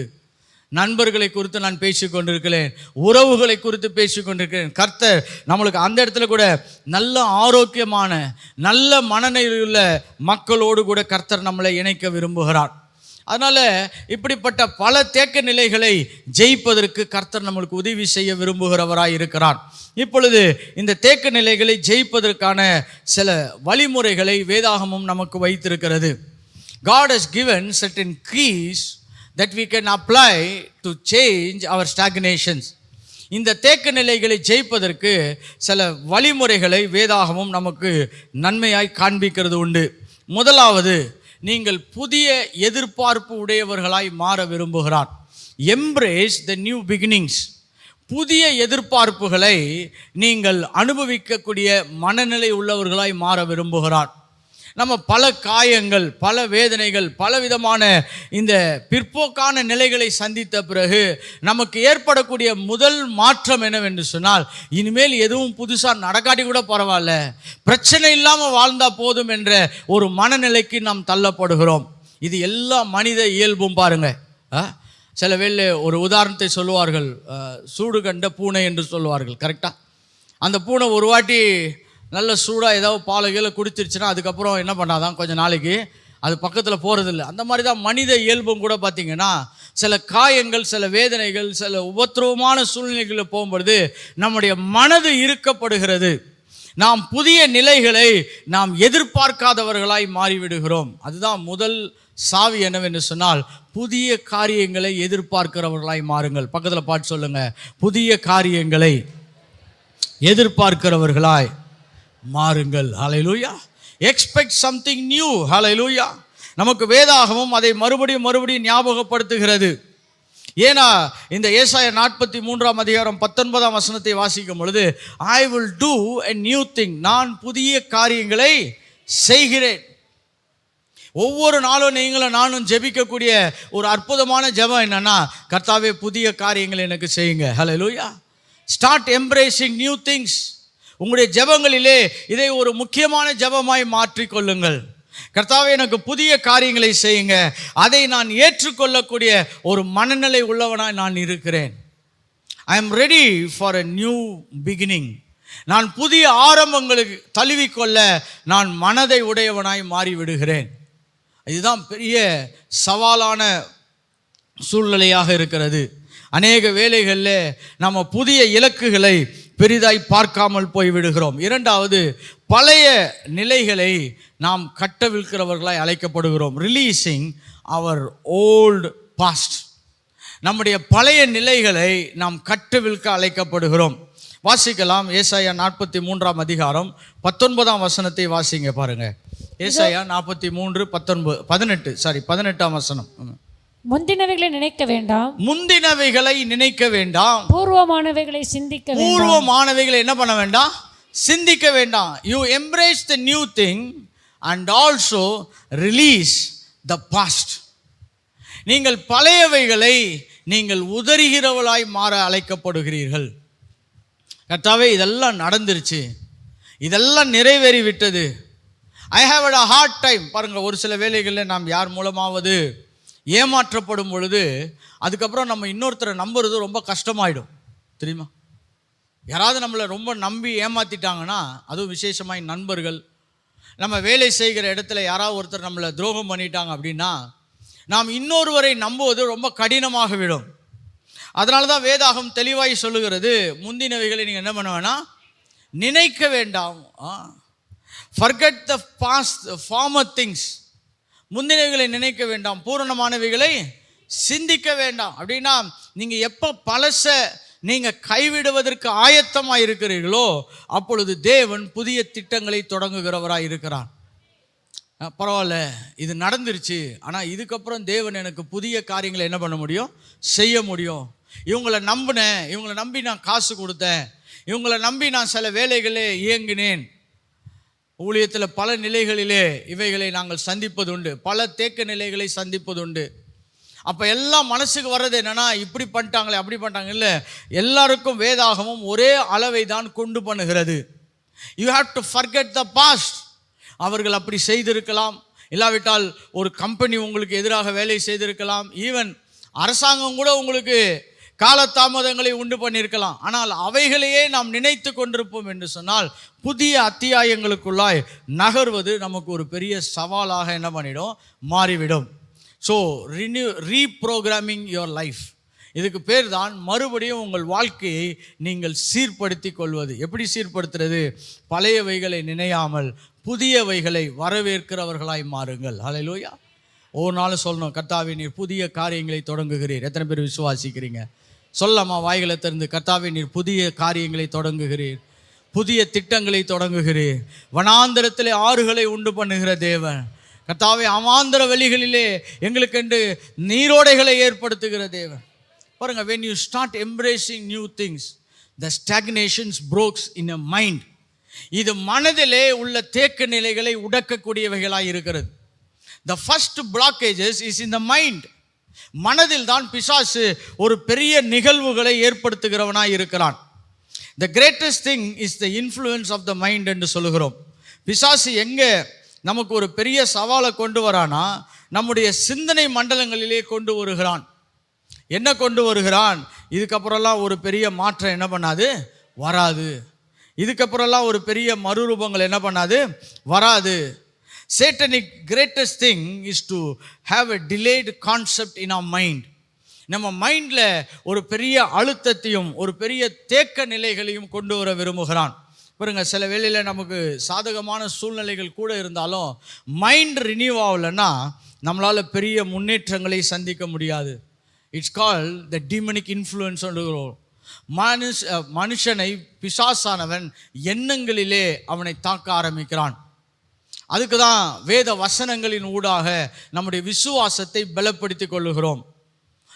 நண்பர்களை குறித்து நான் பேசி கொண்டிருக்கிறேன், உறவுகளை குறித்து பேசி கொண்டிருக்கிறேன். கர்த்தர் நம்மளுக்கு அந்த இடத்துல கூட நல்ல ஆரோக்கியமான நல்ல மனநிலையுள்ள மக்களோடு கூட கர்த்தர் நம்மளை இணைக்க விரும்புகிறார். அதனால் இப்படிப்பட்ட பல தேக்க நிலைகளை ஜெயிப்பதற்கு கர்த்தர் நம்மளுக்கு உதவி செய்ய விரும்புகிறவராய் இருக்கிறார். இப்பொழுது இந்த தேக்க நிலைகளை ஜெயிப்பதற்கான சில வழிமுறைகளை வேதாகமும் நமக்கு வைத்திருக்கிறது. God has given certain keys that we can apply to change our stagnations. இந்த தேக்க நிலைகளை ஜெயிப்பதற்கு சில வழிமுறைகளை வேதாகமும் நமக்கு நன்மையாய் காண்பிக்கிறது உண்டு. முதலாவது, நீங்கள் புதிய எதிர்பார்ப்பு உடையவர்களாய் மாற விரும்புகிறார். Embrace the new beginnings. புதிய எதிர்பார்ப்புகளை நீங்கள் அனுபவிக்கக்கூடிய மனநிலை உள்ளவர்களாய் மாற விரும்புகிறார். நம்ம பல காயங்கள், பல வேதனைகள், பல விதமான இந்த பிற்போக்கான நிலைகளை சந்தித்த பிறகு நமக்கு ஏற்படக்கூடிய முதல் மாற்றம் என்னவென்று சொன்னால், இனிமேல் எதுவும் புதுசாக நடக்காட்டி கூட பரவாயில்ல, பிரச்சனை இல்லாமல் வாழ்ந்தால் போதும் என்ற ஒரு மனநிலைக்கு நாம் தள்ளப்படுகிறோம். இது எல்லா மனித இயல்பும். பாருங்க, சில வேளை ஒரு உதாரணத்தை சொல்லுவார்கள், சூடு கண்ட பூனை என்று சொல்லுவார்கள். கரெக்டாக அந்த பூனை ஒரு வாட்டி நல்ல சூடாக ஏதாவது பாலைகளை குடிச்சிருச்சுன்னா அதுக்கப்புறம் என்ன பண்ணாதான் கொஞ்சம் நாளைக்கு அது பக்கத்தில் போகிறதில்ல. அந்த மாதிரி தான் மனித இயல்பும் கூட பார்த்திங்கன்னா, சில காயங்கள், சில வேதனைகள், சில உபத்திரவமான சூழ்நிலைகளில் போகும்பொழுது நம்முடைய மனது இறுக்கப்படுகிறது. நாம் புதிய நிலைகளை நாம் எதிர்பார்க்காதவர்களாய் மாறிவிடுகிறோம். அதுதான் முதல் சாவி என்னவென்று சொன்னால், புதிய காரியங்களை எதிர்பார்க்கிறவர்களாய் மாறுங்கள். பக்கத்தில் பாட்டு சொல்லுங்க, புதிய காரியங்களை எதிர்பார்க்கிறவர்களாய் மாறுங்கள். Hallelujah. Expect something new. Hallelujah. நமக்கு வேதாகமும் அதை மறுபடியும் ஞாபகப்படுத்துகிறது. ஏன்னா இந்த ஏசாயா 43ஆம் அதிகாரம் 19ஆம் வசனத்தை வாசிக்கும் பொழுது, I will do a new thing, நான் புதிய காரியங்களை செய்கிறேன். ஒவ்வொரு நாளும் நீங்களும் நானும் ஜெபிக்கக்கூடிய ஒரு அற்புதமான ஜெபம் என்னன்னா, கர்த்தாவே புதிய காரியங்களை எனக்கு செய்யுங்க. Hallelujah. Start embracing new things. உங்களுடைய ஜெபங்களிலே இதை ஒரு முக்கியமான ஜெபமாய் மாற்றிக்கொள்ளுங்கள். கர்த்தாவே எனக்கு புதிய காரியங்களை செய்யுங்க, அதை நான் ஏற்றுக்கொள்ளக்கூடிய ஒரு மனநிலை உள்ளவனாய் நான் இருக்கிறேன். I am ready for a new beginning. நான் புதிய ஆரம்பங்களுக்கு தழுவிக்கொள்ள நான் மனதை உடையவனாய் மாறிவிடுகிறேன். இதுதான் பெரிய சவாலான சூழ்நிலையாக இருக்கிறது. அநேக வேளைகளில் நம்ம புதிய இலக்குகளை பெரிதாய் பார்க்காமல் போய்விடுகிறோம். இரண்டாவது, பழைய நிலைகளை நாம் கட்டவிழ்க்கிறவர்களாய் அழைக்கப்படுகிறோம். ரிலீசிங் அவர் ஓல்டு பாஸ்ட். நம்முடைய பழைய நிலைகளை நாம் கட்டவிழ்க்க அழைக்கப்படுகிறோம். வாசிக்கலாம், ஏசாயா 43ஆம் அதிகாரம் 19ஆம் வசனத்தை வாசிங்க பாருங்க. ஏசாயா 43:18 வசனம். முந்தினவைகளை நினைக்க வேண்டாம், முந்தினவைகளை நினைக்க வேண்டாம், பூர்வமானவைகளை சிந்திக்க வேண்டாம். பூர்வமானவைகளை என்ன பண்ண வேண்டாம்? சிந்திக்க வேண்டாம். You embrace the new thing and also release the past. நீங்கள் பழையவைகளை நீங்கள் உதறுகிறவளாய் மாற அழைக்கப்படுகிறீர்கள். கர்த்தாவே இதெல்லாம் நடந்துருச்சு, இதெல்லாம் நிறைவேறி விட்டது. I have a heart time. பாருங்கள், ஒரு சில வேளைகளில் நாம் யார் மூலமாவது ஏமாற்றப்படும் பொழுது அதுக்கப்புறம் நம்ம இன்னொருத்தரை நம்புறது ரொம்ப கஷ்டமாயிடும் தெரியுமா? யாராவது நம்மளை ரொம்ப நம்பி ஏமாற்றிட்டாங்கன்னா, அதுவும் விசேஷமாக நண்பர்கள், நம்ம வேலை செய்கிற இடத்துல யாராவது ஒருத்தர் நம்மளை துரோகம் பண்ணிட்டாங்க அப்படின்னா நாம் இன்னொருவரை நம்புவது ரொம்ப கடினமாக விடும். அதனால தான் வேதாகம் தெளிவாய் சொல்லுகிறது, முந்தினவைகளை நீங்கள் என்ன பண்ண வேணாம், நினைக்க வேண்டாம். forget the past, former things. முந்தினவைகளை நினைக்க வேண்டாம், பூரணமானவைகளை சிந்திக்க வேண்டாம். அப்படின்னா நீங்கள் எப்போ பழச நீங்கள் கைவிடுவதற்கு ஆயத்தமாக இருக்கிறீர்களோ அப்பொழுது தேவன் புதிய திட்டங்களை தொடங்குகிறவராக இருக்கிறார். பரவாயில்ல, இது நடந்துருச்சு, ஆனால் இதுக்கப்புறம் தேவன் எனக்கு புதிய காரியங்களை என்ன பண்ண முடியும், செய்ய முடியும். இவங்களை நம்பினேன், இவங்களை நம்பி நான் காசு கொடுத்தேன், இவங்களை நம்பி நான் சில வேலைகளே இயங்கினேன். ஊழியத்தில் பல நிலைகளிலே இவைகளை நாங்கள் சந்திப்பதுண்டு, பல தேக்க நிலைகளை சந்திப்பதுண்டு. அப்போ எல்லாம் மனசுக்கு வர்றது என்னென்னா, இப்படி பண்ணிட்டாங்களே அப்படி பண்ணிட்டாங்க இல்லை, எல்லாருக்கும் வேதாகமும் ஒரே அளவை தான் கொண்டு பண்ணுகிறது. You have to forget the past. அவர்கள் அப்படி செய்திருக்கலாம், இல்லாவிட்டால் ஒரு கம்பெனி உங்களுக்கு எதிராக வேலை செய்திருக்கலாம், ஈவன் அரசாங்கம் கூட உங்களுக்கு காலதாமதங்களை உண்டு பண்ணியிருக்கலாம். ஆனால் அவைகளையே நாம் நினைத்து கொண்டிருப்போம் என்று சொன்னால் புதிய அத்தியாயங்களுக்குள்ளாய் நகர்வது நமக்கு ஒரு பெரிய சவாலாக என்ன பண்ணிடும், மாறிவிடும். ஸோ ரீப்ரோக்ராமிங் யுவர் லைஃப், இதுக்கு பேர் தான் மறுபடியும் உங்கள் வாழ்க்கையை நீங்கள் சீர்படுத்தி கொள்வது. எப்படி சீர்படுத்துறது? பழையவைகளை நினையாமல் புதியவைகளை வரவேற்கிறவர்களாய் மாறுங்கள். ஹல்லேலூயா. ஒரு நாள் சொல்லணும், கர்த்தாவே நீர் புதிய காரியங்களை தொடங்குகிறீர். எத்தனை பேர் விசுவாசிக்கிறீங்க? சொல்லமா வாய்களை திறந்து, கர்த்தாவே நீர் புதிய காரியங்களை தொடங்குகிறீர், புதிய திட்டங்களை தொடங்குகிறீர். வனாந்தரத்திலே ஆறுகளை உண்டு பண்ணுகிற தேவன் கர்த்தாவே, அவாந்தர வெளிகளிலே எங்களுக்கென்று நீரோடைகளை ஏற்படுத்துகிற தேவன். பாருங்க, when you start embracing new things, the stagnations breaks in a mind. இது மனதிலே உள்ள தேக்க நிலைகளை உடைக்கக்கூடியவைகளாய் இருக்கிறது. The first blockages is in the mind. மனதில் தான் பிசாசு ஒரு பெரிய நிகழ்வுகளை ஏற்படுத்துகிறவனாய் இருக்கிறான். The greatest thing is the influence of the mind என்று சொல்லுகிறோம். பிசாசு எங்கே நமக்கு ஒரு பெரிய சவாலை கொண்டு வரானா, நம்முடைய சிந்தனை மண்டலங்களிலே கொண்டு வருகிறான். என்ன கொண்டு வருகிறான்? இதுக்கப்புறம்லாம் ஒரு பெரிய மாற்றம் என்ன பண்ணாது, வராது. இதுக்கப்புறம்லாம் ஒரு பெரிய மறுரூபங்கள் என்ன பண்ணாது, வராது. Satanic greatest thing is to have a delayed concept in our mind. நம்ம மைண்டில் ஒரு பெரிய அழுத்தத்தையும் ஒரு பெரிய தேக்க நிலைகளையும் கொண்டு வர விரும்புகிறான். பாருங்க, சில வேளையில் நமக்கு சாதகமான சூழ்நிலைகள் கூட இருந்தாலும் மைண்ட் ரினியூ ஆகலைன்னா நம்மளால் பெரிய முன்னேற்றங்களை சந்திக்க முடியாது. It's call the demonic influence. மனுஷனை பிசாசானவன் எண்ணங்களிலே அவனை தாக்க ஆரம்பிக்கிறான். அதுக்கு தான் வேத வசனங்களின் ஊடாக நம்முடைய விசுவாசத்தை பலப்படுத்தி கொள்ளுகிறோம்.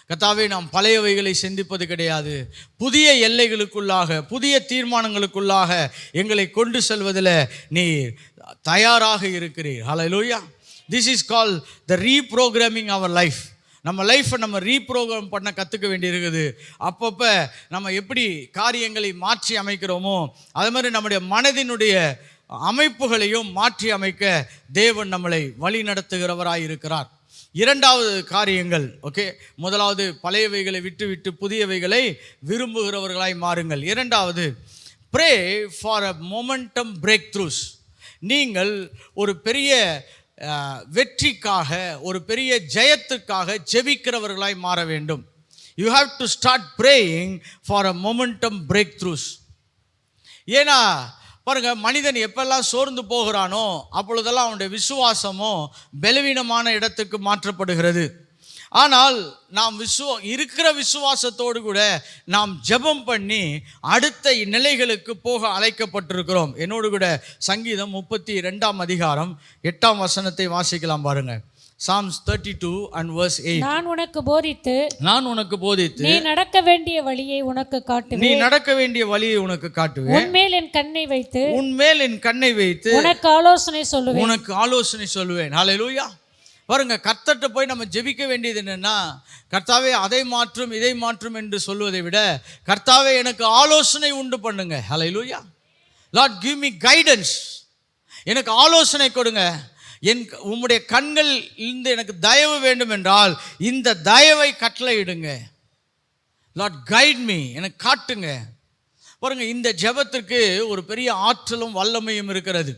கர்த்தாவே, நாம் பழையவைகளை சிந்திப்பது கிடையாது, புதிய எல்லைகளுக்குள்ளாக புதிய தீர்மானங்களுக்குள்ளாக எங்களை கொண்டு செல்வதில் நீர் தயாராக இருக்கிறீர். Hallelujah. This is call the reprogramming our life. நம்ம லைஃப்பை நம்ம ரீப்ரோக்ராம் பண்ண கற்றுக்க வேண்டியிருக்குது. அப்பப்போ நம்ம எப்படி காரியங்களை மாற்றி அமைக்கிறோமோ அது மாதிரி நம்முடைய மனதினுடைய அமைப்புகளையும் மாற்றி அமைக்க தேவன் நம்மளை வழி நடத்துகிறவராய் இருக்கிறார். இரண்டாவது காரியங்கள், ஓகே, முதலாவது பழையவைகளை விட்டு விட்டு புதியவைகளை விரும்புகிறவர்களாய் மாறுங்கள். இரண்டாவது, pray for a momentum breakthroughs. நீங்கள் ஒரு பெரிய வெற்றிக்காக, ஒரு பெரிய ஜெயத்துக்காக ஜெபிக்கிறவர்களாய் மாற வேண்டும். You have to start praying for a momentum breakthroughs. ஏன்னா பாருங்க, மனிதன் எப்பெல்லாம் சோர்ந்து போகிறானோ அப்பொழுதெல்லாம் அவனுடைய விசுவாசமோ பலவீனமான இடத்துக்கு மாற்றப்படுகிறது. ஆனால் நாம் இருக்கிற விசுவாசத்தோடு கூட நாம் ஜெபம் பண்ணி அடுத்த நிலைகளுக்கு போக அழைக்கப்பட்டிருக்கிறோம். என்னோடு கூட சங்கீதம் 32 அதிகாரம் 8 வசனத்தை வாசிக்கலாம் பாருங்க. Psalms 32 and verse 8. நான் உனக்கு போதித்து நீ நடக்க வேண்டிய வழியை உனக்கு காட்டுவேன். உன்மேல் என் கண்ணை வைத்து உனக்கு ஆலோசனை சொல்லுவேன். ஹல்லேலூயா. பாருங்க, கர்த்தர்ட்ட போய் நம்ம ஜெபிக்க வேண்டியது என்னன்னா, கர்த்தாவே அதை மாற்றும் இதை மாற்றும் என்று சொல்வதை விட கர்த்தாவே எனக்கு ஆலோசனை உண்டு பண்ணுங்க. ஹல்லேலூயா. லார்ட் கிவ் மீ கைடன்ஸ், எனக்கு ஆலோசனை கொடுங்க. உம்முடைய கண்கள் இருந்து எனக்கு தயவு வேண்டும் என்றால் இந்த தயவை கட்டளையிடுங்க. லார்ட் கைட் மீ, எனக்கு காட்டுங்க. பாருங்க, இந்த ஜெபத்திற்கு ஒரு பெரிய ஆற்றலும் வல்லமையும் இருக்கிறது.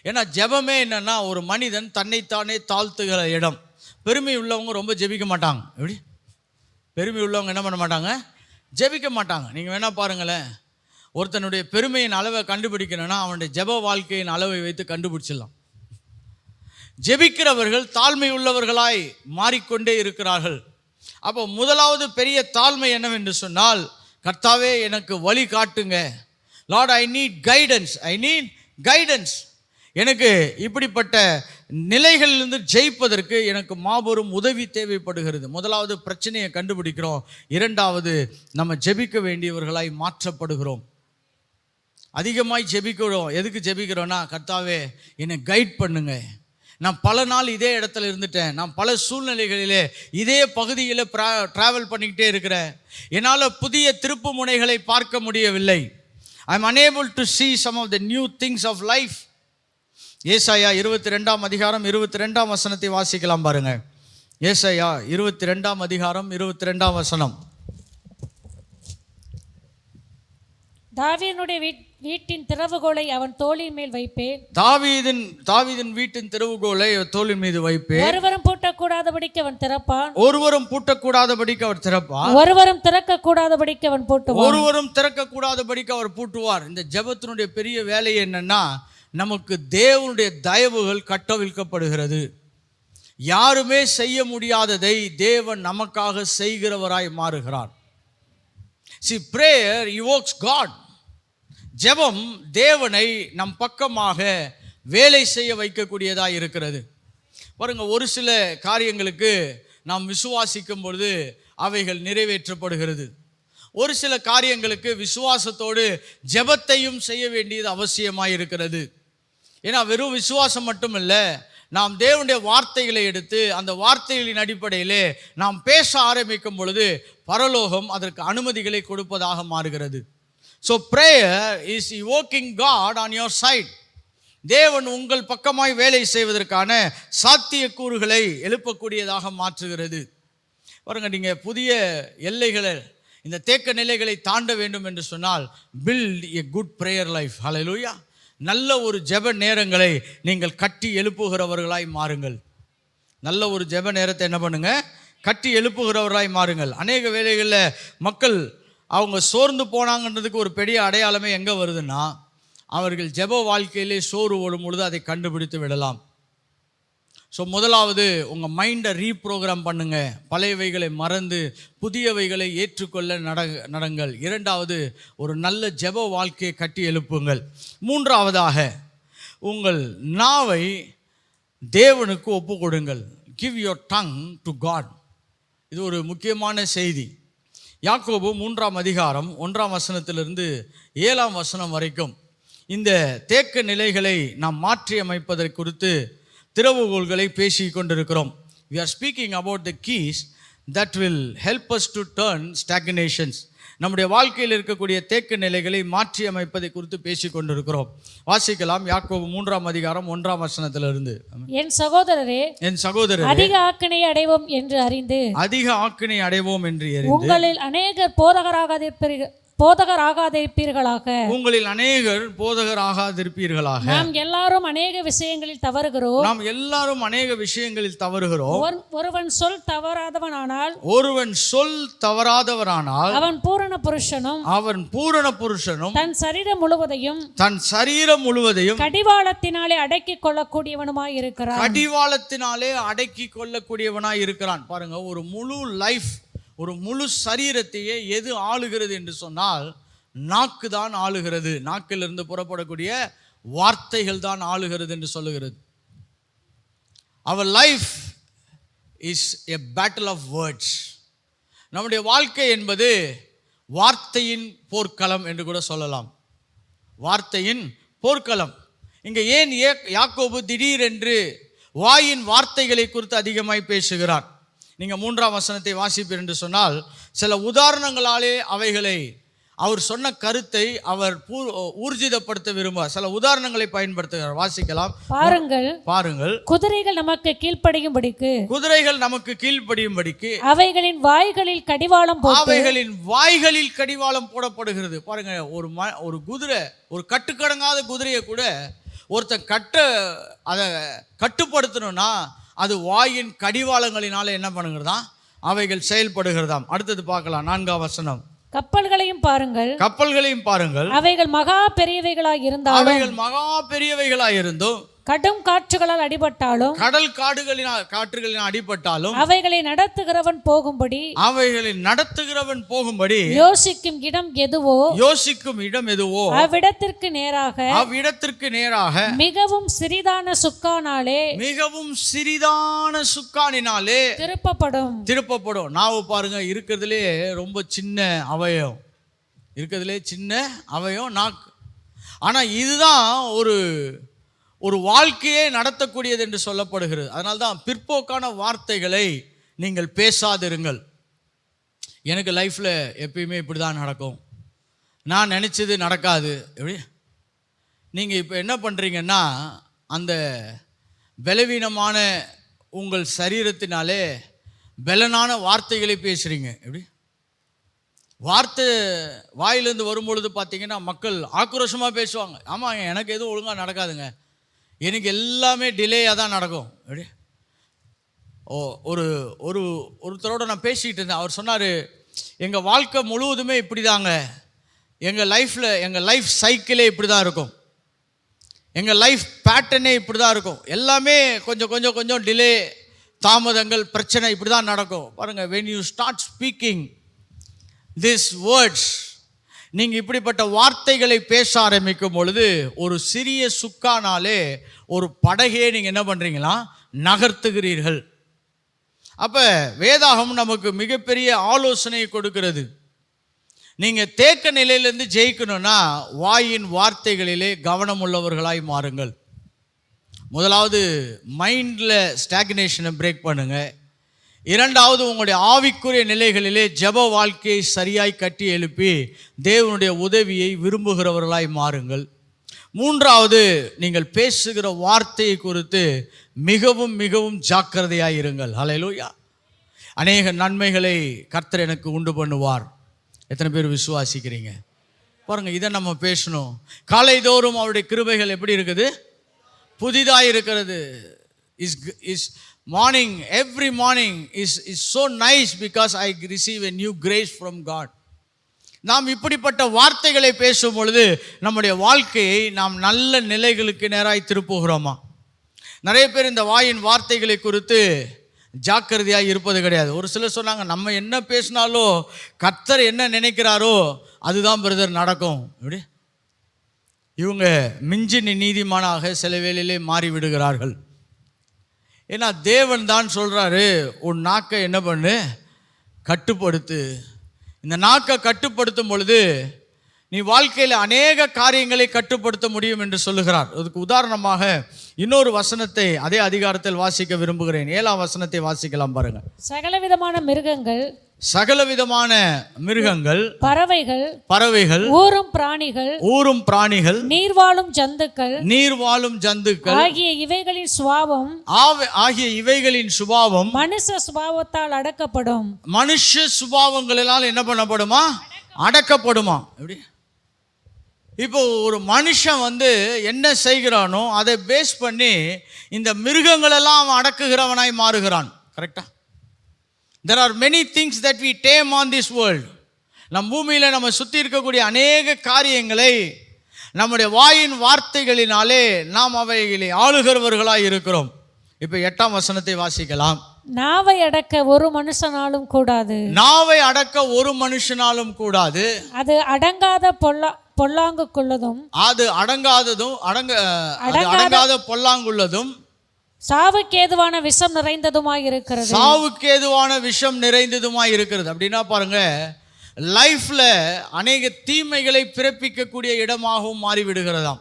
ஏன்னா ஜெபமே என்னன்னா ஒரு மனிதன் தன்னைத்தானே தாழ்த்துகிற இடம். பெருமை உள்ளவங்க ரொம்ப ஜெபிக்க மாட்டாங்க. எப்படி? பெருமை உள்ளவங்க என்ன பண்ண மாட்டாங்க? ஜெபிக்க மாட்டாங்க. நீங்கள் வேணா பாருங்களேன், ஒருத்தனுடைய பெருமையின் அளவை கண்டுபிடிக்கணும்னா அவனுடைய ஜெப வாழ்க்கையின் அளவை வைத்து கண்டுபிடிச்சிடலாம். ஜெபிக்கிறவர்கள் தாழ்மை உள்ளவர்களாய் மாறிக்கொண்டே இருக்கிறார்கள். அப்போ முதலாவது பெரிய தாழ்மை என்னவென்று சொன்னால், கர்த்தாவே எனக்கு வழி காட்டுங்க. Lord I need guidance, I need guidance. எனக்கு இப்படிப்பட்ட நிலைகளிலிருந்து ஜெயிப்பதற்கு எனக்கு மாபெரும் உதவி தேவைப்படுகிறது. முதலாவது பிரச்சனையை கண்டுபிடிக்கிறோம். இரண்டாவது, நம்ம ஜெபிக்க வேண்டியவர்களாய் மாற்றப்படுகிறோம். அதிகமாய் ஜெபிக்கிறோம். எதுக்கு ஜெபிக்கிறோன்னா, கர்த்தாவே என்னை கைட் பண்ணுங்க. நான் பல நாள் இதே இடத்துல இருந்துட்டேன், நான் பல சூழ்நிலைகளிலே இதே பகுதியில் ட்ராவல் பண்ணிக்கிட்டே இருக்கிறேன், என்னால் புதிய திருப்பு முனைகளை பார்க்க முடியவில்லை. I am unable to see some of the new things of life. ஏசாயா 22ஆம் அதிகாரம் 22ஆம் வசனத்தை வாசிக்கலாம் பாருங்க. ஏசாயா 22ஆம் அதிகாரம் 22ஆம் வசனம். தாவீதுடைய வீட்டின் திறவுகோலை அவன் தோளின் மேல் வைப்பேன். தாவீதின் வீட்டின் திறவுகோலை தோளின் மீது வைப்பேன். ஒருவரும் பூட்டக்கூடாதபடிக்கு அவன் திறப்பான். ஒருவரும் பூட்டக்கூடாதபடிக்கு அவர் திறப்பார். ஒருவரும் திறக்கக்கூடாதபடிக்கு அவன் பூட்டுவான். ஒருவரும் திறக்கக்கூடாதபடிக்கு அவர் பூட்டுவார். இந்த ஜெபத்தினுடைய பெரிய வேலை என்னன்னா, நமக்கு தேவனுடைய தயவுகள் கட்டவிழ்க்கப்படுகிறது. யாருமே செய்ய முடியாததை தேவன் நமக்காக செய்கிறவராய் மாறுகிறார். See, prayer evokes God. ஜெபம் தேவனை நம் பக்கமாக வேலை செய்ய வைக்கக்கூடியதாக இருக்கிறது. பாருங்க, ஒரு சில காரியங்களுக்கு நாம் விசுவாசிக்கும் பொழுது அவைகள் நிறைவேற்றப்படுகிறது. ஒரு சில காரியங்களுக்கு விசுவாசத்தோடு ஜெபத்தையும் செய்ய வேண்டியது அவசியமாக இருக்கிறது. ஏன்னா வெறும் விசுவாசம் மட்டும் இல்லை, நாம் தேவனுடைய வார்த்தைகளை எடுத்து அந்த வார்த்தைகளின் அடிப்படையிலே நாம் பேச ஆரம்பிக்கும் பொழுது பரலோகம் அதற்கு அனுமதிகளை கொடுப்பதாக மாறுகிறது. So prayer is evoking God on your side. தேவன் உங்கள் பக்கமாய் வேலை செய்வதற்கான சாத்தியக்கூறுகளை எழுப்பக்கூடியதாக மாற்றுகிறது. பாருங்க, நீங்கள் புதிய எல்லைகளை, இந்த தேக்க நிலைகளை தாண்ட வேண்டும் என்று சொன்னால் build a good prayer life. ஹல்லேலூயா. நல்ல ஒரு ஜெப நேரங்களை நீங்கள் கட்டி எழுப்புகிறவர்களாய் மாறுங்கள். நல்ல ஒரு ஜெப நேரத்தை என்ன பண்ணுங்க? கட்டி எழுப்புகிறவர்களாய் மாறுங்கள். அநேக வேளைகளில் மக்கள் அவங்க சோர்ந்து போனாங்கன்றதுக்கு ஒரு பெரிய அடையாளமே எங்கே வருதுன்னா, அவர்கள் ஜெப வாழ்க்கையிலே சோறு ஓடும் பொழுது அதை கண்டுபிடித்து விடலாம். ஸோ முதலாவது உங்கள் மைண்டை ரீப்ரோக்ராம் பண்ணுங்க. பழையவைகளை மறந்து புதியவைகளை ஏற்றுக்கொள்ள நடங்கள். இரண்டாவது, ஒரு நல்ல ஜெப வாழ்க்கையை கட்டி எழுப்புங்கள். மூன்றாவதாக, உங்கள் நாவை தேவனுக்கு ஒப்பு கொடுங்கள். Give your tongue to God. இது ஒரு முக்கியமான செய்தி. யாக்கோபு 3ஆம் அதிகாரம் 1ஆம் வசனத்திலிருந்து 7ஆம் வசனம் வரைக்கும் இந்த தேக்க நிலைகளை நாம் மாற்றி அமைப்பதை குறித்து திறவுகோல்களை பேசி கொண்டிருக்கிறோம். We are speaking about the keys that will help us to turn stagnations. நம்முடைய வாழ்க்கையில் இருக்கக்கூடிய தேக்க நிலைகளை மாற்றி அமைப்பதை குறித்து பேசி கொண்டிருக்கிறோம். வாசிக்கலாம் யாக்கோபு 3ஆம் அதிகாரம் 1ஆம் வசனத்திலிருந்து. என் சகோதரரே, அதிக ஆக்கினை அடைவோம் என்று அறிந்து உங்களில் அநேகர் போதகராகாதிருப்பீர்களாக. நாம் எல்லாரும் அநேக விஷயங்களில் தவறுகிறோம். ஒருவன் சொல் தவறாதவனானால் அவன் பூரண புருஷனும் தன் சரீரம் முழுவதையும் கடிவாளத்தினாலே அடக்கிக் கொள்ளக்கூடியவனாய் இருக்கிறான். பாருங்க, ஒரு முழு லைஃப், ஒரு முழு சரீரத்தையே எது ஆளுகிறது என்று சொன்னால் நாக்கு தான் ஆளுகிறது. நாக்கிலிருந்து புறப்படக்கூடிய வார்த்தைகள் தான் ஆளுகிறது என்று சொல்லுகிறது. Our life is a battle of words. நம்முடைய வாழ்க்கை என்பது வார்த்தையின் போர்க்களம் என்று கூட சொல்லலாம். வார்த்தையின் போர்க்களம். இங்கே ஏன் யாக்கோபு திடீரென்று வாயின் வார்த்தைகளை குறித்து அதிகமாய் பேசுகிறார்? நீங்கள் 3ஆம் வசனத்தை வாசிப்பீர் என்று சொன்னால் சில உதாரணங்களாலே அவைகளை அவர் சொன்ன கருத்தை அவர் ஊர்ஜிதப்படுத்த விரும்புவார். சில உதாரணங்களை பயன்படுத்துகிறார். வாசிக்கலாம். பாருங்கள். குதிரைகள் நமக்கு கீழ்ப்படியும்படிக்கு அவைகளின் வாய்களில் கடிவாளம் போடப்படுகிறது. பாருங்க, ஒரு குதிரை, ஒரு கட்டுக்கடங்காத குதிரையை கூட ஒருத்தன் அதை கட்டுப்படுத்தணும்னா அது வாயின் கடிவாளங்களினால என்ன பண்ணுகிறதாம்? அவைகள் செயல்படுகிறதாம். அடுத்தது பார்க்கலாம். 4ஆம் வசனம். கப்பல்களையும் பாருங்கள். அவைகள் மகா பெரியவைகளாய் இருந்தும் கடும் காற்றுகளால் அடிபட்டாலும் கடல் காற்றுகளின் அடிபட்டாலும் அவைகளை நடத்துகிறவன் போகும்படி யோசிக்கும் இடம் எதுவோ அவ்விடத்திற்கு நேராக மிகவும் சிறிதான சுக்கானினாலே திருப்பப்படும். நாவு பாருங்க, இருக்கிறதுலே ரொம்ப சின்ன அவயம், நாக்கு. ஆனா இதுதான் ஒரு வாழ்க்கையை நடத்தக்கூடியது என்று சொல்லப்படுகிறது. அதனால்தான் பிற்போக்கான வார்த்தைகளை நீங்கள் பேசாதிருங்கள். எனக்கு லைஃப்பில் எப்பயுமே இப்படி தான் நடக்கும், நான் நினச்சது நடக்காது. எப்படி? நீங்கள் இப்போ என்ன பண்ணுறீங்கன்னா, அந்த பலவீனமான உங்கள் சரீரத்தினாலே பலனான வார்த்தைகளை பேசுகிறீங்க. எப்படி? வார்த்தை வாயிலிருந்து வரும்பொழுது பார்த்தீங்கன்னா மக்கள் ஆக்ரோஷமாக பேசுவாங்க. ஆமாங்க, எனக்கு எதுவும் ஒழுங்காக நடக்காதுங்க, எனக்கு எல்லாமே டிலேயாக தான் நடக்கும். அப்படி ஒருத்தரோட நான் பேசிக்கிட்டு இருந்தேன். அவர் சொன்னார், எங்கள் வாழ்க்கை முழுவதுமே இப்படி தாங்க, எங்கள் லைஃப் சைக்கிளே இப்படி தான் இருக்கும், எங்கள் லைஃப் பேட்டர்னே இப்படி தான் இருக்கும், எல்லாமே கொஞ்சம் டிலே, தாமதங்கள், பிரச்சனை இப்படி தான் நடக்கும். பாருங்கள், when you start speaking these words, நீங்கள் இப்படிப்பட்ட வார்த்தைகளை பேச ஆரம்பிக்கும் பொழுது ஒரு சிறிய சுக்கானாலே ஒரு படகையே நீங்கள் என்ன பண்ணுறீங்களா? நகர்த்துகிறீர்கள். அப்போ வேதாகம் நமக்கு மிகப்பெரிய ஆலோசனை கொடுக்கிறது. நீங்கள் தேக்க நிலையிலேருந்து ஜெயிக்கணும்னா வாயின் வார்த்தைகளிலே கவனம் உள்ளவர்களாய் மாறுங்கள். முதலாவது மைண்டில் ஸ்டாக்னேஷனை பிரேக் பண்ணுங்கள். இரண்டாவது, உங்களுடைய ஆவிக்குரிய நிலைகளிலே ஜெப வாழ்க்கையை சரியாய் கட்டி எழுப்பி தேவனுடைய உதவியை விரும்புகிறவர்களாய் மாறுங்கள். மூன்றாவது, நீங்கள் பேசுகிற வார்த்தையை குறித்து மிகவும் ஜாக்கிரதையாய் இருங்கள். ஹல்லேலூயா. அநேக நன்மைகளை கர்த்தர் எனக்கு உண்டு பண்ணுவார். எத்தனை பேர் விசுவாசிக்கிறீங்க? பாருங்கள், இதை நம்ம பேசணும். காலைதோறும் அவருடைய கிருபைகள் எப்படி இருக்குது? புதிதாக இருக்கிறது. Every morning is so nice because I receive a new grace from God. நாம் இப்படிப்பட்ட வார்த்தைகளை பேசும் பொழுது நம்முடைய வாழ்க்கையை நாம் நல்ல நிலைகளுக்கு நேராய் திருப்புகிறோமா? நிறைய பேர் இந்த வாயின் வார்த்தைகளை குறித்து ஜாக்கிரதையாக இருப்பது கிடையாது. ஒரு சிலர் சொன்னாங்க, நம்ம என்ன பேசினாலோ கர்த்தர் என்ன நினைக்கிறாரோ அதுதான் பிரதர் நடக்கும். இப்படி இவங்க மிஞ்சின நீதிமானாக சில வேளையிலே மாறிவிடுகிறார்கள். ஏன்னா தேவன் தான் சொல்கிறாரு, உன் நாக்கை என்ன பண்ணு? கட்டுப்படுத்து. இந்த நாக்கை கட்டுப்படுத்தும் பொழுது நீ வாழ்க்கையில் அநேக காரியங்களை கட்டுப்படுத்த முடியும் என்று சொல்லுகிறார். அதுக்கு உதாரணமாக இன்னொரு வசனத்தை அதே அதிகாரத்தில் வாசிக்க விரும்புகிறேன். 7ஆம் வசனத்தை வாசிக்கலாம் பாருங்க. சகலவிதமான மிருகங்கள், பறவைகள், ஊரும் பிராணிகள், நீர்வாழும் ஜந்துக்கள் ஆகிய இவைகளின் சுபாவம் மனுஷ சுபாவத்தால் அடக்கப்படும். மனுஷ சுபாவங்களால் என்ன பண்ணப்படுமா? அடக்கப்படுமா? எப்படி? இப்போ ஒரு மனுஷன் என்ன செய்கிறானோ அதை பேஸ் பண்ணி இந்த மிருகங்களெல்லாம் அவன் அடக்குகிறவனாய் மாறுகிறான். கரெக்டா? There are many things that we tame on this world. நம் பூமியில் நம்ம சுற்றி இருக்கக்கூடிய அநேக காரியங்களை நம்முடைய வாயின் வார்த்தைகளினாலே நாம் அவைகளை ஆளுகிறவர்களாய் இருக்கிறோம். இப்போ 8ஆம் வசனத்தை வாசிக்கலாம். நாவை அடக்க ஒரு மனுஷனாலும் கூடாது. அது அடங்காத பொல்லாங்குள்ளதும் சாவுக்கேதுவான விஷம் நிறைந்ததுமாய் இருக்கிறது. அப்படின்னா பாருங்க, லைஃப்ல அநேக தீமைகளை பிறப்பிக்கக்கூடிய இடமாகவும் மாறிவிடுகிறதாம்.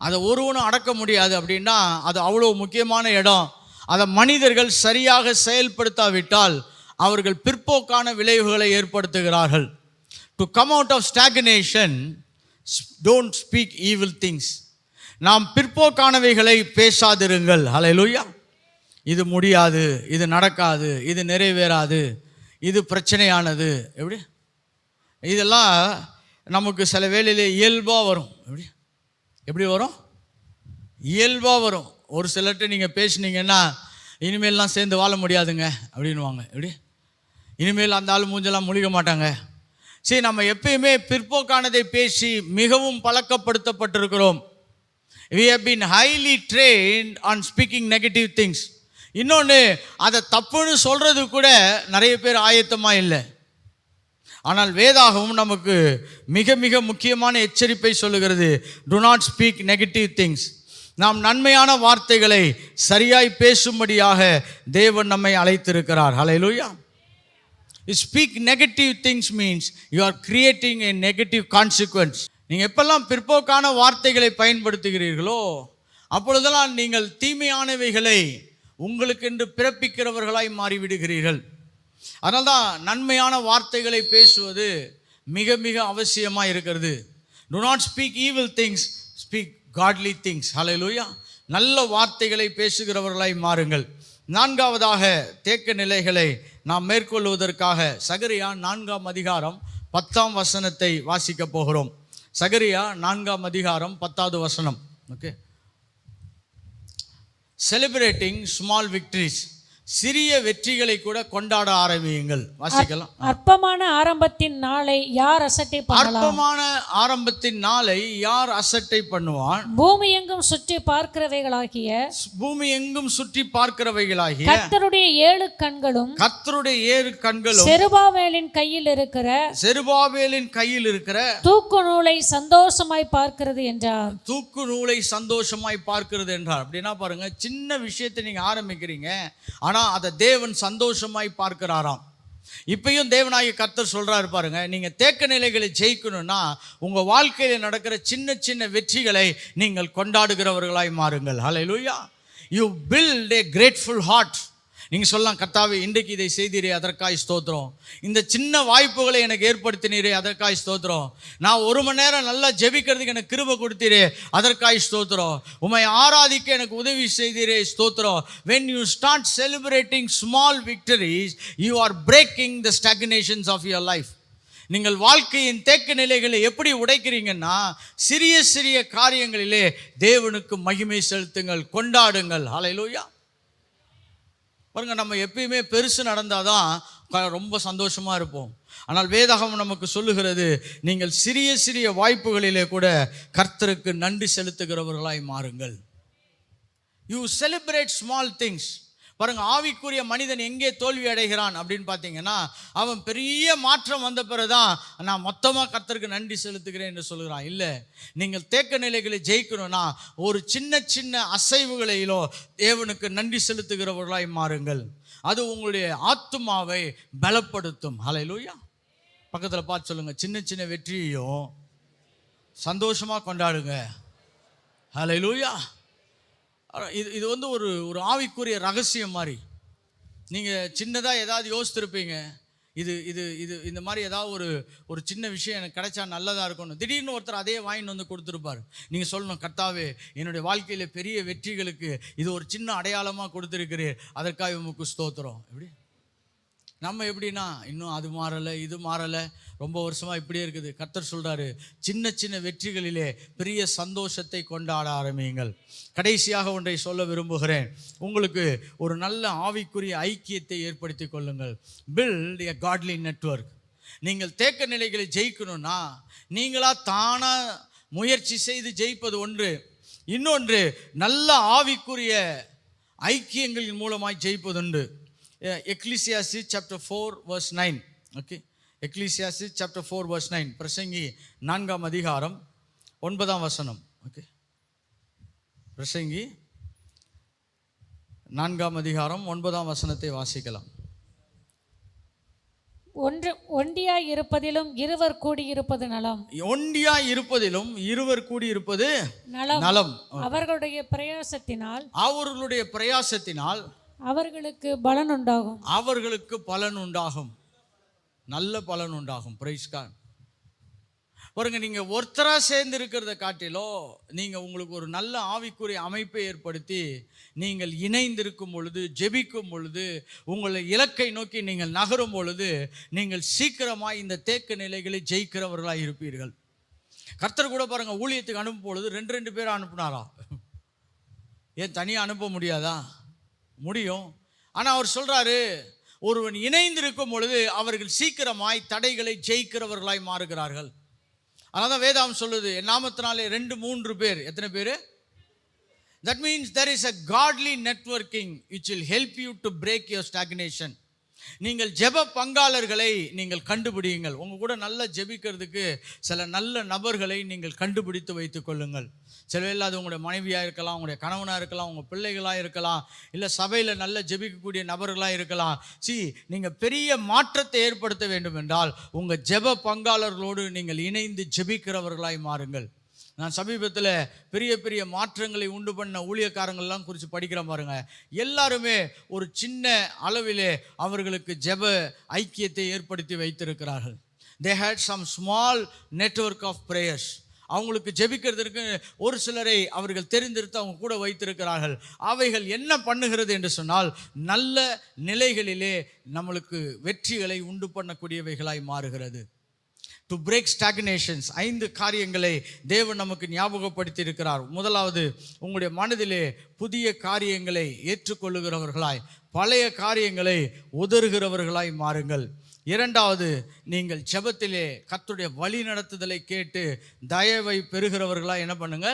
அதை ஒருவனும் அடக்க முடியாது. அப்படின்னா அது அவ்வளோ முக்கியமான இடம். அதை மனிதர்கள் சரியாக செயல்படுத்தாவிட்டால் அவர்கள் பிற்போக்கான விளைவுகளை ஏற்படுத்துகிறார்கள். To come out of stagnation don't speak evil things. நாம் பிற்போக்கானவைகளை பேசாதிருங்கள். ஹல்லேலூயா. இது முடியாது, இது நடக்காது, இது நிறைவேறாது, இது பிரச்சனையானது. எப்படி இதெல்லாம் நமக்கு சில வேளையிலே இயல்பாக வரும். எப்படி வரும்? இயல்பாக வரும். ஒரு சிலர்கிட்ட நீங்கள் பேசுனீங்கன்னா இனிமேல்லாம் சேர்ந்து வாழ முடியாதுங்க அப்படின்வாங்க. எப்படி இனிமேல் அந்த ஆள் மூஞ்செல்லாம் முழிக்க மாட்டாங்க. சரி, நம்ம எப்பயுமே பிற்போக்கானதை பேசி மிகவும் பழக்கப்படுத்தப்பட்டிருக்கிறோம். we have been highly trained on speaking negative things. இன்னொன்று, அதை தப்புன்னு சொல்கிறது கூட நிறைய பேர் ஆயத்தமாக இல்லை. ஆனால் வேதாகமும் நமக்கு மிக மிக முக்கியமான எச்சரிப்பை சொல்லுகிறது. do not speak negative things. நாம் நன்மையான வார்த்தைகளை சரியாய் பேசும்படியாக தேவன் நம்மை அழைத்திருக்கிறார். ஹல்லேலூயா. Speak negative things means you are creating a negative consequence. நீங்கள் எப்பெல்லாம் பிற்போக்கான வார்த்தைகளை பயன்படுத்துகிறீர்களோ அப்பொழுதெல்லாம் நீங்கள் தீமையானவைகளை உங்களுக்கென்று பிறப்பிக்கிறவர்களாய் மாறிவிடுகிறீர்கள். அதனால தான் நன்மையான வார்த்தைகளை பேசுவது மிக மிக அவசியமாக இருக்கிறது. do not speak evil things, speak godly things. ஹல்லேலூயா. நல்ல வார்த்தைகளை பேசுகிறவர்களாய் மாறுங்கள். நான்காவதாக தேக்க நிலைகளை நாம் மேற்கொள்வதற்காக சகரியா 4ஆம் அதிகாரம் 10ஆம் வசனத்தை வாசிக்க போகிறோம். சகரியா 4ஆம் அதிகாரம் 10வது வசனம். ஓகே. Celebrating small victories. சிறிய வெற்றிகளை கூட கொண்டாட ஆரம்பியுங்கள். வாசிக்கலாம். அற்பமான ஆரம்பத்தின் நாளை யார் அசட்டை பண்ணலாம்? அற்பமான ஆரம்பத்தின் நாளை யார் அசட்டை பண்ணுவான்? பூமி எங்கும் சுற்றி பார்க்கிறவைகளாகிய கர்த்தருடைய 7 கண்களும் செருபாபேலின் கையில் இருக்கிற தூக்கு நூலை சந்தோஷமாய் பார்க்கிறது என்றார். தூக்கு நூலை சந்தோஷமாய் பார்க்கிறது என்றார். அப்படின்னா பாருங்க, சின்ன விஷயத்தை நீங்க ஆரம்பிக்கிறீங்க, ஆனா அதை தேவன் சந்தோஷமாய் பார்க்கிறாராம். இப்பயும் தேவனாகிய கர்த்தர் சொல்றாரு பாருங்க, நீங்க தேக்க நிலைகளை ஜெயிக்கணும்னா உங்க வாழ்க்கையில நடக்கிற சின்ன சின்ன வெற்றிகளை நீங்கள் கொண்டாடுகிறவர்களாய் மாறுங்கள். Hallelujah. You build a grateful heart. நீங்கள் சொல்லலாம், கர்த்தாவே இன்றைக்கு இதை செய்தீரே அதற்காய் ஸ்தோத்திரம், இந்த சின்ன வாய்ப்புகளை எனக்கு ஏற்படுத்தினீரே அதற்காய் ஸ்தோத்திரம், நான் 1 மணி நேரம் நல்லா ஜெபிக்கிறதுக்கு எனக்கு கிருபை கொடுத்தீரே அதற்காய் ஸ்தோத்திரம், உம்மை ஆராதிக்க எனக்கு உதவி செய்தீரே ஸ்தோத்திரம். when you start celebrating small victories, you are breaking the stagnations of your life. நீங்கள் வாழ்க்கையின் தேக்க நிலைகளை எப்படி உடைக்கிறீங்கன்னா, சிறிய சிறிய காரியங்களிலே தேவனுக்கு மகிமை செலுத்துங்கள், கொண்டாடுங்கள். ஹல்லேலூயா. பாருங்க, நம்ம எப்பயுமே பெருசு நடந்தாதான் ரொம்ப சந்தோஷமாக இருப்போம். ஆனால் வேதாகம் நமக்கு சொல்லுகிறது, நீங்கள் சிறிய சிறிய வாய்ப்புகளிலே கூட கர்த்தருக்கு நன்றி செலுத்துகிறவர்களாய் மாறுங்கள். You celebrate small things. பாருங்க, ஆவிக்குரிய மனிதன் எங்கே தோல்வி அடைகிறான் அப்படின்னு பார்த்தீங்கன்னா, அவன் பெரிய மாற்றம் வந்த பிறகுதான் நான் மொத்தமாக கர்த்தருக்கு நன்றி செலுத்துகிறேன் என்று சொல்கிறான். இல்லை, நீங்கள் தேக்க நிலைகளை ஜெயிக்கணும்னா ஒரு சின்ன சின்ன அசைவுகளிலோ தேவனுக்கு நன்றி செலுத்துகிறவர்களாய் மாறுங்கள். அது உங்களுடைய ஆத்துமாவை பலப்படுத்தும். ஹல்லேலூயா. பக்கத்தில் பார்த்து சொல்லுங்க, சின்ன சின்ன வெற்றியையும் சந்தோஷமாக கொண்டாடுங்க. ஹல்லேலூயா. இது வந்து ஒரு ஆவிக்குரிய ரகசியம் மாதிரி. நீங்கள் சின்னதாக ஏதாவது யோசித்திருப்பீங்க, இது இது இது இந்த மாதிரி ஏதாவது ஒரு சின்ன விஷயம் எனக்கு கிடைச்சா நல்லதாக இருக்கணும். திடீர்னு ஒருத்தர் அதே வாங்கிட்டு வந்து கொடுத்துருப்பார். நீங்கள் சொல்லணும், கர்த்தாவே என்னுடைய வாழ்க்கையில் பெரிய வெற்றிகளுக்கு இது ஒரு சின்ன அடையாளமாக கொடுத்துருக்கிறீர், அதற்காக உமக்கு ஸ்தோத்திரம். எப்படி நம்ம எப்படின்னா, இன்னும் அது மாறலை இது மாறலை, ரொம்ப வருஷமாக இப்படியே இருக்குது. கர்த்தர் சொல்கிறாரு, சின்ன சின்ன வெற்றிகளிலே பெரிய சந்தோஷத்தை கொண்டாட ஆரம்பியுங்கள். கடைசியாக ஒன்றை சொல்ல விரும்புகிறேன். உங்களுக்கு ஒரு நல்ல ஆவிக்குரிய ஐக்கியத்தை ஏற்படுத்தி கொள்ளுங்கள். பில்ட் எ காட்லி நெட்வொர்க். நீங்கள் தேக்க நிலைகளை ஜெயிக்கணும்னா நீங்களாக தானாக முயற்சி செய்து ஜெயிப்பது ஒன்று, இன்னொன்று நல்ல ஆவிக்குரிய ஐக்கியங்களின் மூலமாய் ஜெயிப்பதுண்டு. Ecclesiastes chapter 4 verse 9. Okay, Ecclesiastes chapter 4 verse 9. பிரசங்கி 4ஆம் அதிகாரம் 9ஆம் வசனம். ஓகே, பிரசங்கி 4ஆம் அதிகாரம் 9ஆம் வசனத்தை வாசிக்கலாம். ஒண்டியாய் இருப்பதிலும் இருவர் கூடியிருப்பது நலம். ஒண்டியாய் இருப்பதிலும் இருவர் கூடியிருப்பது நலம். அவர்களுடைய பிரயாசத்தினால் அவர்களுக்கு பலன் உண்டாகும். நல்ல பலன் உண்டாகும். Praise God. பாருங்க, நீங்கள் ஒருத்தராக சேர்ந்து இருக்கிறத காட்டிலோ நீங்கள் உங்களுக்கு ஒரு நல்ல ஆவிக்குரிய அமைப்பை ஏற்படுத்தி நீங்கள் இணைந்திருக்கும் பொழுது, ஜெபிக்கும் பொழுது, உங்களை இலக்கை நோக்கி நீங்கள் நகரும் பொழுது நீங்கள் சீக்கிரமாக இந்த தேக்க நிலைகளை ஜெயிக்கிறவர்களாக இருப்பீர்கள். கர்த்தர் கூட பாருங்கள், ஊழியத்துக்கு அனுப்பும் பொழுது 2 பேர் அனுப்புனாரா? ஏன் தனியாக அனுப்ப முடியாதா? முடியும். ஆனால் அவர் சொல்கிறாரு, ஒருவன் இணைந்திருக்கும் பொழுது அவர்கள் சீக்கிரமாய் தடைகளை ஜெயிக்கிறவர்களாய் மாறுகிறார்கள். அதனால தான் வேதாகம் சொல்லுது, என் நாமத்தினாலே 2-3 பேர். எத்தனை பேர்? That means there is a godly networking which will help you to break your stagnation. நீங்கள் ஜெப பங்காளர்களை நீங்கள் கண்டுபிடியுங்கள். உங்கள் கூட நல்லா ஜெபிக்கிறதுக்கு சில நல்ல நபர்களை நீங்கள் கண்டுபிடித்து வைத்துக் கொள்ளுங்கள். சில வேளை அது உங்களுடைய மனைவியாக இருக்கலாம், உங்களுடைய கணவனாக இருக்கலாம், உங்கள் பிள்ளைகளாக இருக்கலாம், இல்லை சபையில் நல்ல ஜெபிக்கக்கூடிய நபர்களாக இருக்கலாம். நீங்கள் பெரிய மாற்றத்தை ஏற்படுத்த வேண்டும் என்றால் உங்கள் ஜெப பங்காளர்களோடு நீங்கள் இணைந்து ஜெபிக்கிறவர்களாய் மாறுங்கள். நான் சமீபத்தில் பெரிய பெரிய மாற்றங்களை உண்டு பண்ண ஊழியக்காரங்கள்லாம் குறித்து படிக்கிறேன் பாருங்க. எல்லாருமே ஒரு சின்ன அளவிலே அவர்களுக்கு ஜெப ஐக்கியத்தை ஏற்படுத்தி வைத்திருக்கிறார்கள். They had some small network of prayers. அவங்களுக்கு ஜெபிக்கிறதுக்கு ஒரு சிலரை அவர்கள் தெரிந்தெடுத்து அவங்க கூட வைத்திருக்கிறார்கள். அவைகள் என்ன பண்ணுகிறது என்று சொன்னால், நல்ல நிலைகளிலே நம்மளுக்கு வெற்றிகளை உண்டு பண்ணக்கூடியவைகளாய் மாறுகிறது. டு பிரேக் ஸ்டாக்னேஷன்ஸ் 5 காரியங்களை தேவன் நமக்கு ஞாபகப்படுத்தி இருக்கிறார். முதலாவது, உங்களுடைய மனதிலே புதிய காரியங்களை ஏற்றுக்கொள்ளுகிறவர்களாய், பழைய காரியங்களை உதறுகிறவர்களாய் மாறுங்கள். 2வது, நீங்கள் ஜெபத்திலே கர்த்தருடைய வழி நடத்துதலை கேட்டு தயவை பெறுகிறவர்களாய் என்ன பண்ணுங்க?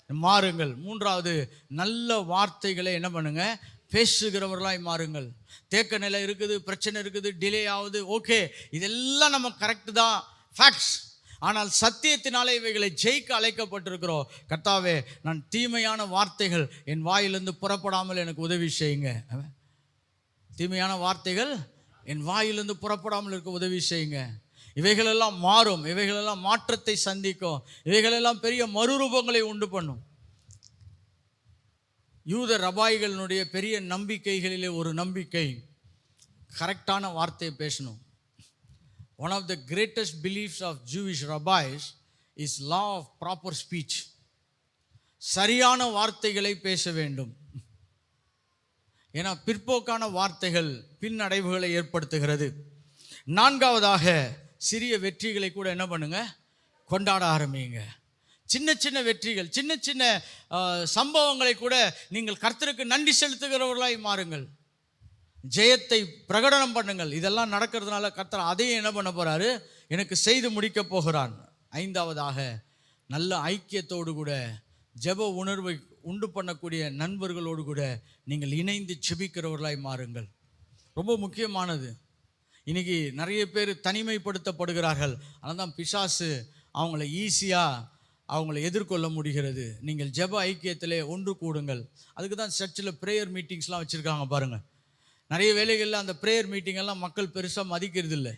மாறுங்கள். 3வது, நல்ல வார்த்தைகளை என்ன பண்ணுங்க? பேசுகிறவர்களாய் மாறுங்கள். தேக்க நிலை இருக்குது, பிரச்சனை இருக்குது, டிலே ஆகுது, ஓகே, இதெல்லாம் நம்ம கரெக்டு தான், ஃபேக்ட்ஸ். ஆனால் சத்தியத்தினாலே இவைகளை ஜெயிக்க அழைக்கப்பட்டிருக்கிறோம். கர்த்தாவே, நான் தீமையான வார்த்தைகள் என் வாயிலிருந்து புறப்படாமல் எனக்கு உதவி செய்யுங்க. தீமையான வார்த்தைகள் என் வாயிலிருந்து புறப்படாமல் இருக்க உதவி செய்யுங்க. இவைகளெல்லாம் மாறும், இவைகளெல்லாம் மாற்றத்தை சந்திக்கும், இவைகளெல்லாம் பெரிய மறுரூபங்களை உண்டு பண்ணும். யூத ரபாய்களினுடைய பெரிய நம்பிக்கைகளிலே ஒரு நம்பிக்கை கரெக்டான வார்த்தையை பேசணும். One of the greatest beliefs of Jewish rabbis is law of proper speech. சரியான வார்த்தைகளை பேச வேண்டும். ஏன்னா பிற்போக்கான வார்த்தைகள் பின்னடைவுகளை ஏற்படுத்துகிறது. 4வதாக, சிறிய வெற்றிகளை கூட என்ன பண்ணுங்க? கொண்டாட ஆரம்பிங்க. சின்ன சின்ன வெற்றிகள், சின்ன சின்ன சம்பவங்களை கூட நீங்கள் கர்த்தருக்கு நன்றி செலுத்துகிறவர்களாய் மாறுங்கள். ஜெயத்தை பிரகடனம் பண்ணுங்கள். இதெல்லாம் நடக்கிறதுனால கர்த்தர் அதையும் என்ன பண்ண போறாரு? எனக்கு செய்து முடிக்க போகிறான். 5வதாக, நல்ல ஐக்கியத்தோடு கூட ஜெப உணர்வை உண்டு பண்ணக்கூடிய நண்பர்களோடு கூட நீங்கள் இணைந்து ஜெபிக்கிறவர்களாய் மாறுங்கள். ரொம்ப முக்கியமானது. இன்னைக்கு நிறைய பேர் தனிமைப்படுத்தப்படுகிறார்கள். அதனால தான் பிசாசு அவங்கள ஈஸியாக அவங்கள எதிர்கொள்ள முடிகிறது. நீங்கள் ஜெப ஐக்கியத்திலே ஒன்று கூடுங்கள். அதுக்கு தான் சர்ச்சில் ப்ரேயர் மீட்டிங்ஸ்லாம் வச்சுருக்காங்க பாருங்கள். நிறைய வேளைகளில் அந்த ப்ரேயர் மீட்டிங்கெல்லாம் மக்கள் பெருசாக மதிக்கிறது இல்லை.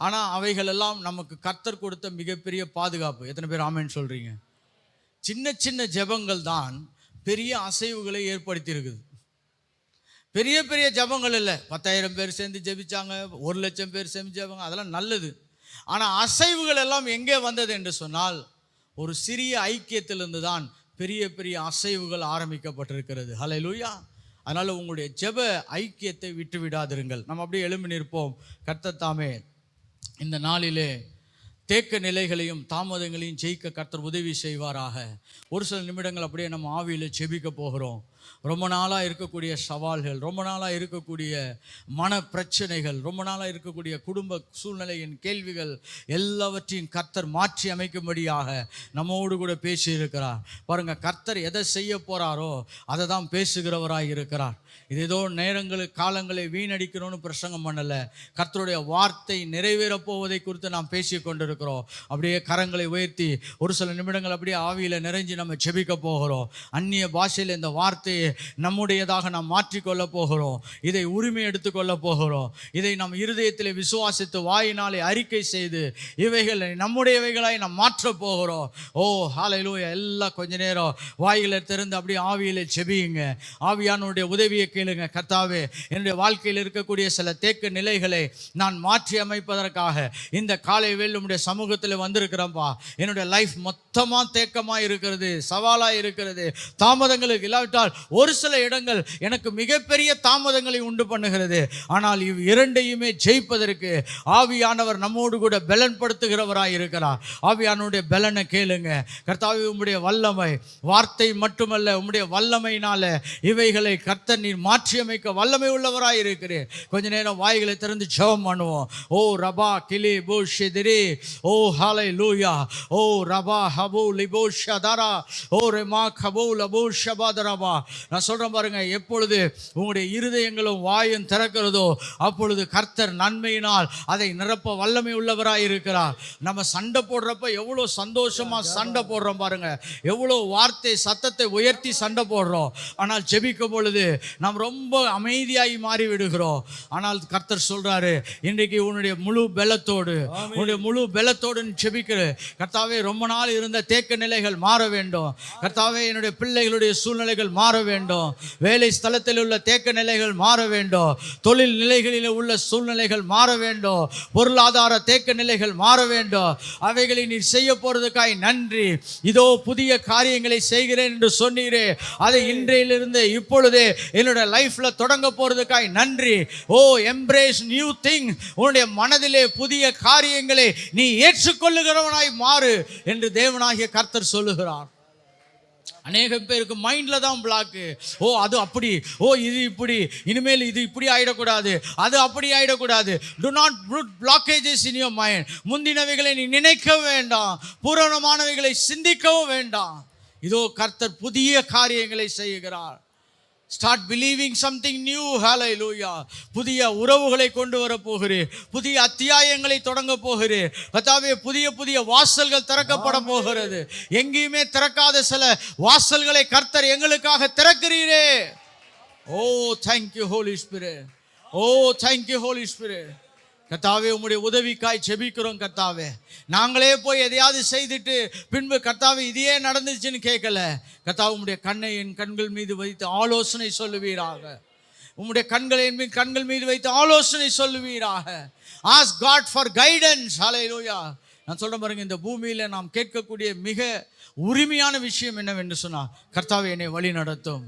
ஆனால் அவைகளெல்லாம் நமக்கு கர்த்தர் கொடுத்த மிகப்பெரிய பாதுகாப்பு. எத்தனை பேர் ஆமேன்னு சொல்கிறீங்க? சின்ன சின்ன ஜெபங்கள் தான் பெரிய அசைவுகளை ஏற்படுத்தி இருக்குது. பெரிய பெரிய ஜெபங்கள் இல்லை. 10,000 பேர் சேர்ந்து ஜெபிச்சாங்க, 1,00,000 பேர் சேர்ந்து ஜெபங்க, அதெல்லாம் நல்லது. ஆனால் அசைவுகள் எல்லாம் எங்கே வந்தது என்று சொன்னால், ஒரு சிறிய ஐக்கியத்திலிருந்து தான் பெரிய பெரிய அசைவுகள் ஆரம்பிக்கப்பட்டிருக்கிறது. ஹல்லேலூயா. அதனால் உங்களுடைய ஜெப ஐக்கியத்தை விட்டு விடாதிருங்கள். நம்ம அப்படியே எழும்பி நிற்போம். கர்த்தர் தாமே இந்த நாளிலே தேக்க நிலைகளையும் தாமதங்களையும் ஜெயிக்க கர்த்தர் உதவி செய்வாராக. ஒரு சில நிமிடங்கள் அப்படியே நம்ம ஆவியில் ஜெபிக்க போகிறோம். ரொம்ப நாளாக இருக்கக்கூடிய சவால்கள், ரொம்ப நாளாக இருக்கக்கூடிய மன பிரச்சனைகள், ரொம்ப நாளாக இருக்கக்கூடிய குடும்ப சூழ்நிலையின் கேள்விகள் எல்லாவற்றையும் கர்த்தர் மாற்றி அமைக்கும்படியாக நம்மோடு கூட பேசியிருக்கிறார். பாருங்கள், கர்த்தர் எதை செய்ய போகிறாரோ அதை தான் பேசுகிறவராக இருக்கிறார். இது ஏதோ நேரங்களுக்கு காலங்களை வீணடிக்கணும்னு பிரசங்கம் பண்ணலை. கர்த்தருடைய வார்த்தை நிறைவேறப் போவதை குறித்து நாம் பேசி கொண்டிருக்கிறோம். அப்படியே கரங்களை உயர்த்தி ஒரு சில நிமிடங்கள் அப்படியே ஆவியில் நிறைஞ்சி நம்ம ஜெபிக்க போகிறோம். அந்நிய பாஷையில் இந்த வார்த்தையை நம்முடையதாக நாம் மாற்றிக்கொள்ள போகிறோம். இதை உரிமை எடுத்துக்கொள்ள போகிறோம். இதை நம் இருதயத்தில் விசுவாசித்து வாயினாலே அறிக்கை செய்து இவைகளை நம்முடையவைகளாய் நாம் மாற்ற போகிறோம். ஓ ஹல்லேலூயா. எல்லாம் கொஞ்ச நேரம் வாயில திறந்து அப்படியே ஆவியில் ஜெபியுங்க. ஆவியானுடைய உதவியை கேளுங்க. கர்த்தாவே, என்னுடைய வாழ்க்கையில் இருக்கக்கூடிய சில தேக்க நிலைகளை நான் மாற்றி அமைப்பதற்காக இந்த காலை வேளையில் உம்முடைய சமூகத்தில் வந்திருக்கிறேன்ப்பா, என்னுடைய லைஃப் மொத்தமாக தேக்கமாக இருக்கிறது, சவாலாக இருக்கிறது, தாமதங்களுக்கு இல்லாவிட்டால் ஒரு சில இடங்கள் எனக்கு மிகப்பெரிய தாமதங்களை உண்டு பண்ணுகிறது. ஆனால் இவ் இரண்டையுமே ஜெயிப்பதற்கு ஆவியானவர் நம்மோடு கூட பலன்படுத்துகிறவராய் இருக்கிறார். ஆவியானவருடைய பலனை கேளுங்க. கர்த்தாவே, உம்முடைய வல்லமை, வார்த்தை மட்டுமல்ல, உம்முடைய வல்லமையினால இவைகளை கர்த்தர் நீர் மாற்றி அமைக்க வல்லமை உள்ளவராய் இருக்கிறேன். கொஞ்ச நேரம் வாய்களை திறந்து ஜெபம் பண்ணுவோம். ஓ ரபா கிலி போ ஷெதிரி, ஓ ஹல்லேலூயா, ஓ ரபா ஹபு லிபோ ஷதரா, ஓ ரெமா கபு லபு ஷபாதரபா. நான் சொல்றேன் பாருங்க, எப்பொழுது உங்களுடைய இருதயங்களும் வாயும் திறக்கிறதோ அப்பொழுது கர்த்தர் நன்மையினால் அதை நிரப்ப வல்லமை உள்ளவராய் இருக்கிறார். நம்ம சண்டை போடுறப்ப எவ்வளோ சந்தோஷமா சண்டை போடுறோம் பாருங்க, எவ்வளோ வார்த்தை சத்தத்தை உயர்த்தி சண்டை போடுறோம். ஆனால் ஜெபிக்கும் பொழுது நாம் ரொம்ப அமைதியாகி மாறி விடுகிறோம். ஆனால் கர்த்தர் சொல்றாரு, இன்றைக்கு உன்னுடைய முழு பலத்தோடு, உன்னுடைய முழு பலத்தோடு ஜெபிக்கிற கர்த்தாவே, ரொம்ப நாள் இருந்த தேக்க நிலைகள் மாற வேண்டும். கர்த்தாவே, என்னுடைய பிள்ளைகளுடைய சூழ்நிலைகள் மாற வேண்டும். வேலை ஸ்தலத்தில் உள்ள தேக்க நிலைகள் மாற வேண்டும். தொழில் நிலைகளில் உள்ள சூழ்நிலைகள் மாற வேண்டும். பொருளாதார தேக்க நிலைகள் மாற வேண்டும். அவைகளை நீர் செய்ய போறதுக்காய் நன்றி. இதோ புதிய காரியங்களை செய்கிறேன் என்று சொன்னீரே, அதை இன்றையிலிருந்து இப்பொழுதே என்னுடைய லைஃப்ல தொடங்க போறதுக்காய் நன்றி. ஓ எம்ப்ரேஸ் நியூ திங், உன்னுடைய மனதிலே புதிய காரியங்களை நீ ஏற்றுக்கொள்ளுகிறவனாய் மாறு என்று தேவனாகிய கர்த்தர் சொல்லுகிறார். அநேக பேருக்கு மைண்டில் தான் பிளாக்கு. ஓ அது அப்படி, ஓ இது இப்படி, இனிமேல் இது இப்படி ஆகிடக்கூடாது, அது அப்படி ஆகிடக்கூடாது. Do not put blockages in your mind. முந்தினவைகளை நீ நினைக்க வேண்டாம், பூரணமானவைகளை சிந்திக்கவும் வேண்டாம். இதோ கர்த்தர் புதிய காரியங்களை செய்கிறார். Start believing something new. Hallelujah. புதிய உறவுகளை கொண்டு வர போகிறேன், புதிய அத்தியாயங்களை தொடங்க போகிறேன். கர்த்தாவே, புதிய புதிய வாசல்கள் திறக்கப்பட போகிறது. எங்கேயுமே திறக்காத சில வாசல்களை கர்த்தர் எங்களுக்காக திறக்கிறீரே. ஓ தேங்க்யூ ஹோலி ஸ்பிரிட், ஓ தேங்க்யூ ஹோலி ஸ்பிரிட். கர்த்தாவே, உம்முடைய உதவிக்காய் ஜெபிக்கிறோம். கர்த்தாவே, நாங்களே போய் எதையாவது செய்துட்டு பின்பு கர்த்தாவே இதையே நடந்துச்சுன்னு கேட்கல. கர்த்தாவே, உம்முடைய கண்ணை என் கண்கள் மீது வைத்து ஆலோசனை சொல்லுவீராக. உம்முடைய கண்களை என் கண்கள் மீது வைத்து ஆலோசனை சொல்லுவீராக. Ask God for guidance. Hallelujah. நான் சொல்றேன் பாருங்க, இந்த பூமியில நாம் கேட்கக்கூடிய மிக உரிமையான விஷயம் என்னவென்று சொன்னால், கர்த்தாவே என்னை வழி நடத்தும்,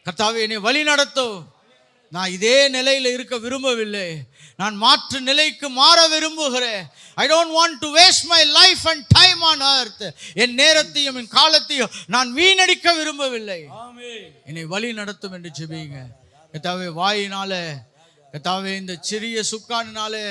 கர்த்தாவே என்னை வழி நடத்தும். நான் இதே நிலையில் இருக்க விரும்பவில்லை, நான் மாற்று நிலைக்கு மாற விரும்புகிறேன். I don't want to waste my life and time on earth. என் நேரத்தையும் என் காலத்தையும் நான் வீணடிக்க விரும்பவில்லை. என்னை வழி நடத்தும் என்று ஜெபிங்க. கர்த்தாவே, வாயினால கர்த்தாவே இந்த சிறிய சுக்கானினாலே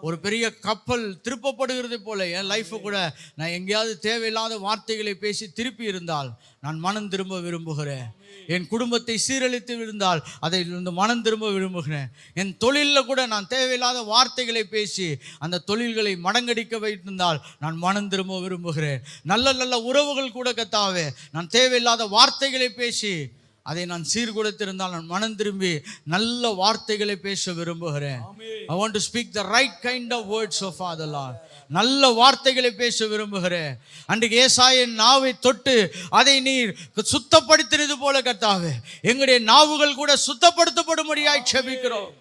ஒரு பெரிய கப்பல் திருப்பப்படுகிறது போல என் லைஃப்பை கூட நான் எங்கேயாவது தேவையில்லாத வார்த்தைகளை பேசி திருப்பி இருந்தால் நான் மனம் திரும்ப விரும்புகிறேன். என் குடும்பத்தை சீரழித்து இருந்தால் அதை மனம் திரும்ப விரும்புகிறேன். என் தொழிலில் கூட நான் தேவையில்லாத வார்த்தைகளை பேசி அந்த தொழில்களை மடங்கடிக்க வைத்திருந்தால் நான் மனம் திரும்ப விரும்புகிறேன். நல்ல நல்ல உறவுகள் கூட கர்த்தாவே நான் தேவையில்லாத வார்த்தைகளை பேசி அதை நான் சீர்குலைத்திருந்தால் நான் மனம் திரும்பி நல்ல வார்த்தைகளை பேச விரும்புகிறேன். I want to speak the right kind of words of Father Lord. நல்ல வார்த்தைகளை பேச விரும்புகிறேன். அன்றைக்கு ஏசாயின் நாவை தொட்டு அதை நீர் சுத்தப்படுத்தினது போல கர்த்தாவே எங்களுடைய நாவுகள் கூட சுத்தப்படுத்தப்படும்படியாய் ஜெபிக்கிறோம்.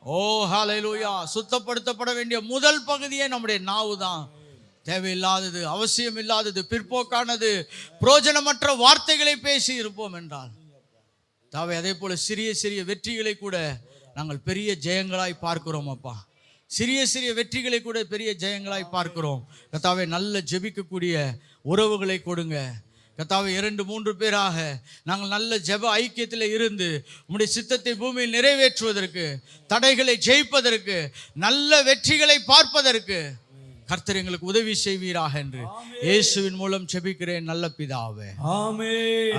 ஓ ஹல்லேலூயா. சுத்தப்படுத்தப்பட வேண்டிய முதல் பகுதியே நம்முடைய நாவு தான். தேவையில்லாதது, அவசியம் இல்லாதது, பிற்போக்கானது, பிரயோஜனமற்ற வார்த்தைகளை பேசி இருப்போம் என்றால் தாவே அதே போல சிறிய சிறிய வெற்றிகளை கூட நாங்கள் பெரிய ஜெயங்களாய் பார்க்கிறோம். அப்பா, சிறிய சிறிய வெற்றிகளை கூட பெரிய ஜெயங்களாய் பார்க்கிறோம். கர்த்தாவே, நல்ல ஜெபிக்கக்கூடிய உறவுகளை கொடுங்க. கர்த்தாவே, 2-3 பேராக நாங்கள் நல்ல ஜெப ஐக்கியத்தில் இருந்து உம்முடைய சித்தத்தை பூமியில் நிறைவேற்றுவதற்கு, தடைகளை ஜெயிப்பதற்கு, நல்ல வெற்றிகளை பார்ப்பதற்கு கர்த்தர் எங்களுக்கு உதவி செய்வீராக என்று இயேசுவின் மூலம் ஜெபிக்கிறேன் நல்ல பிதாவே. ஆமென்.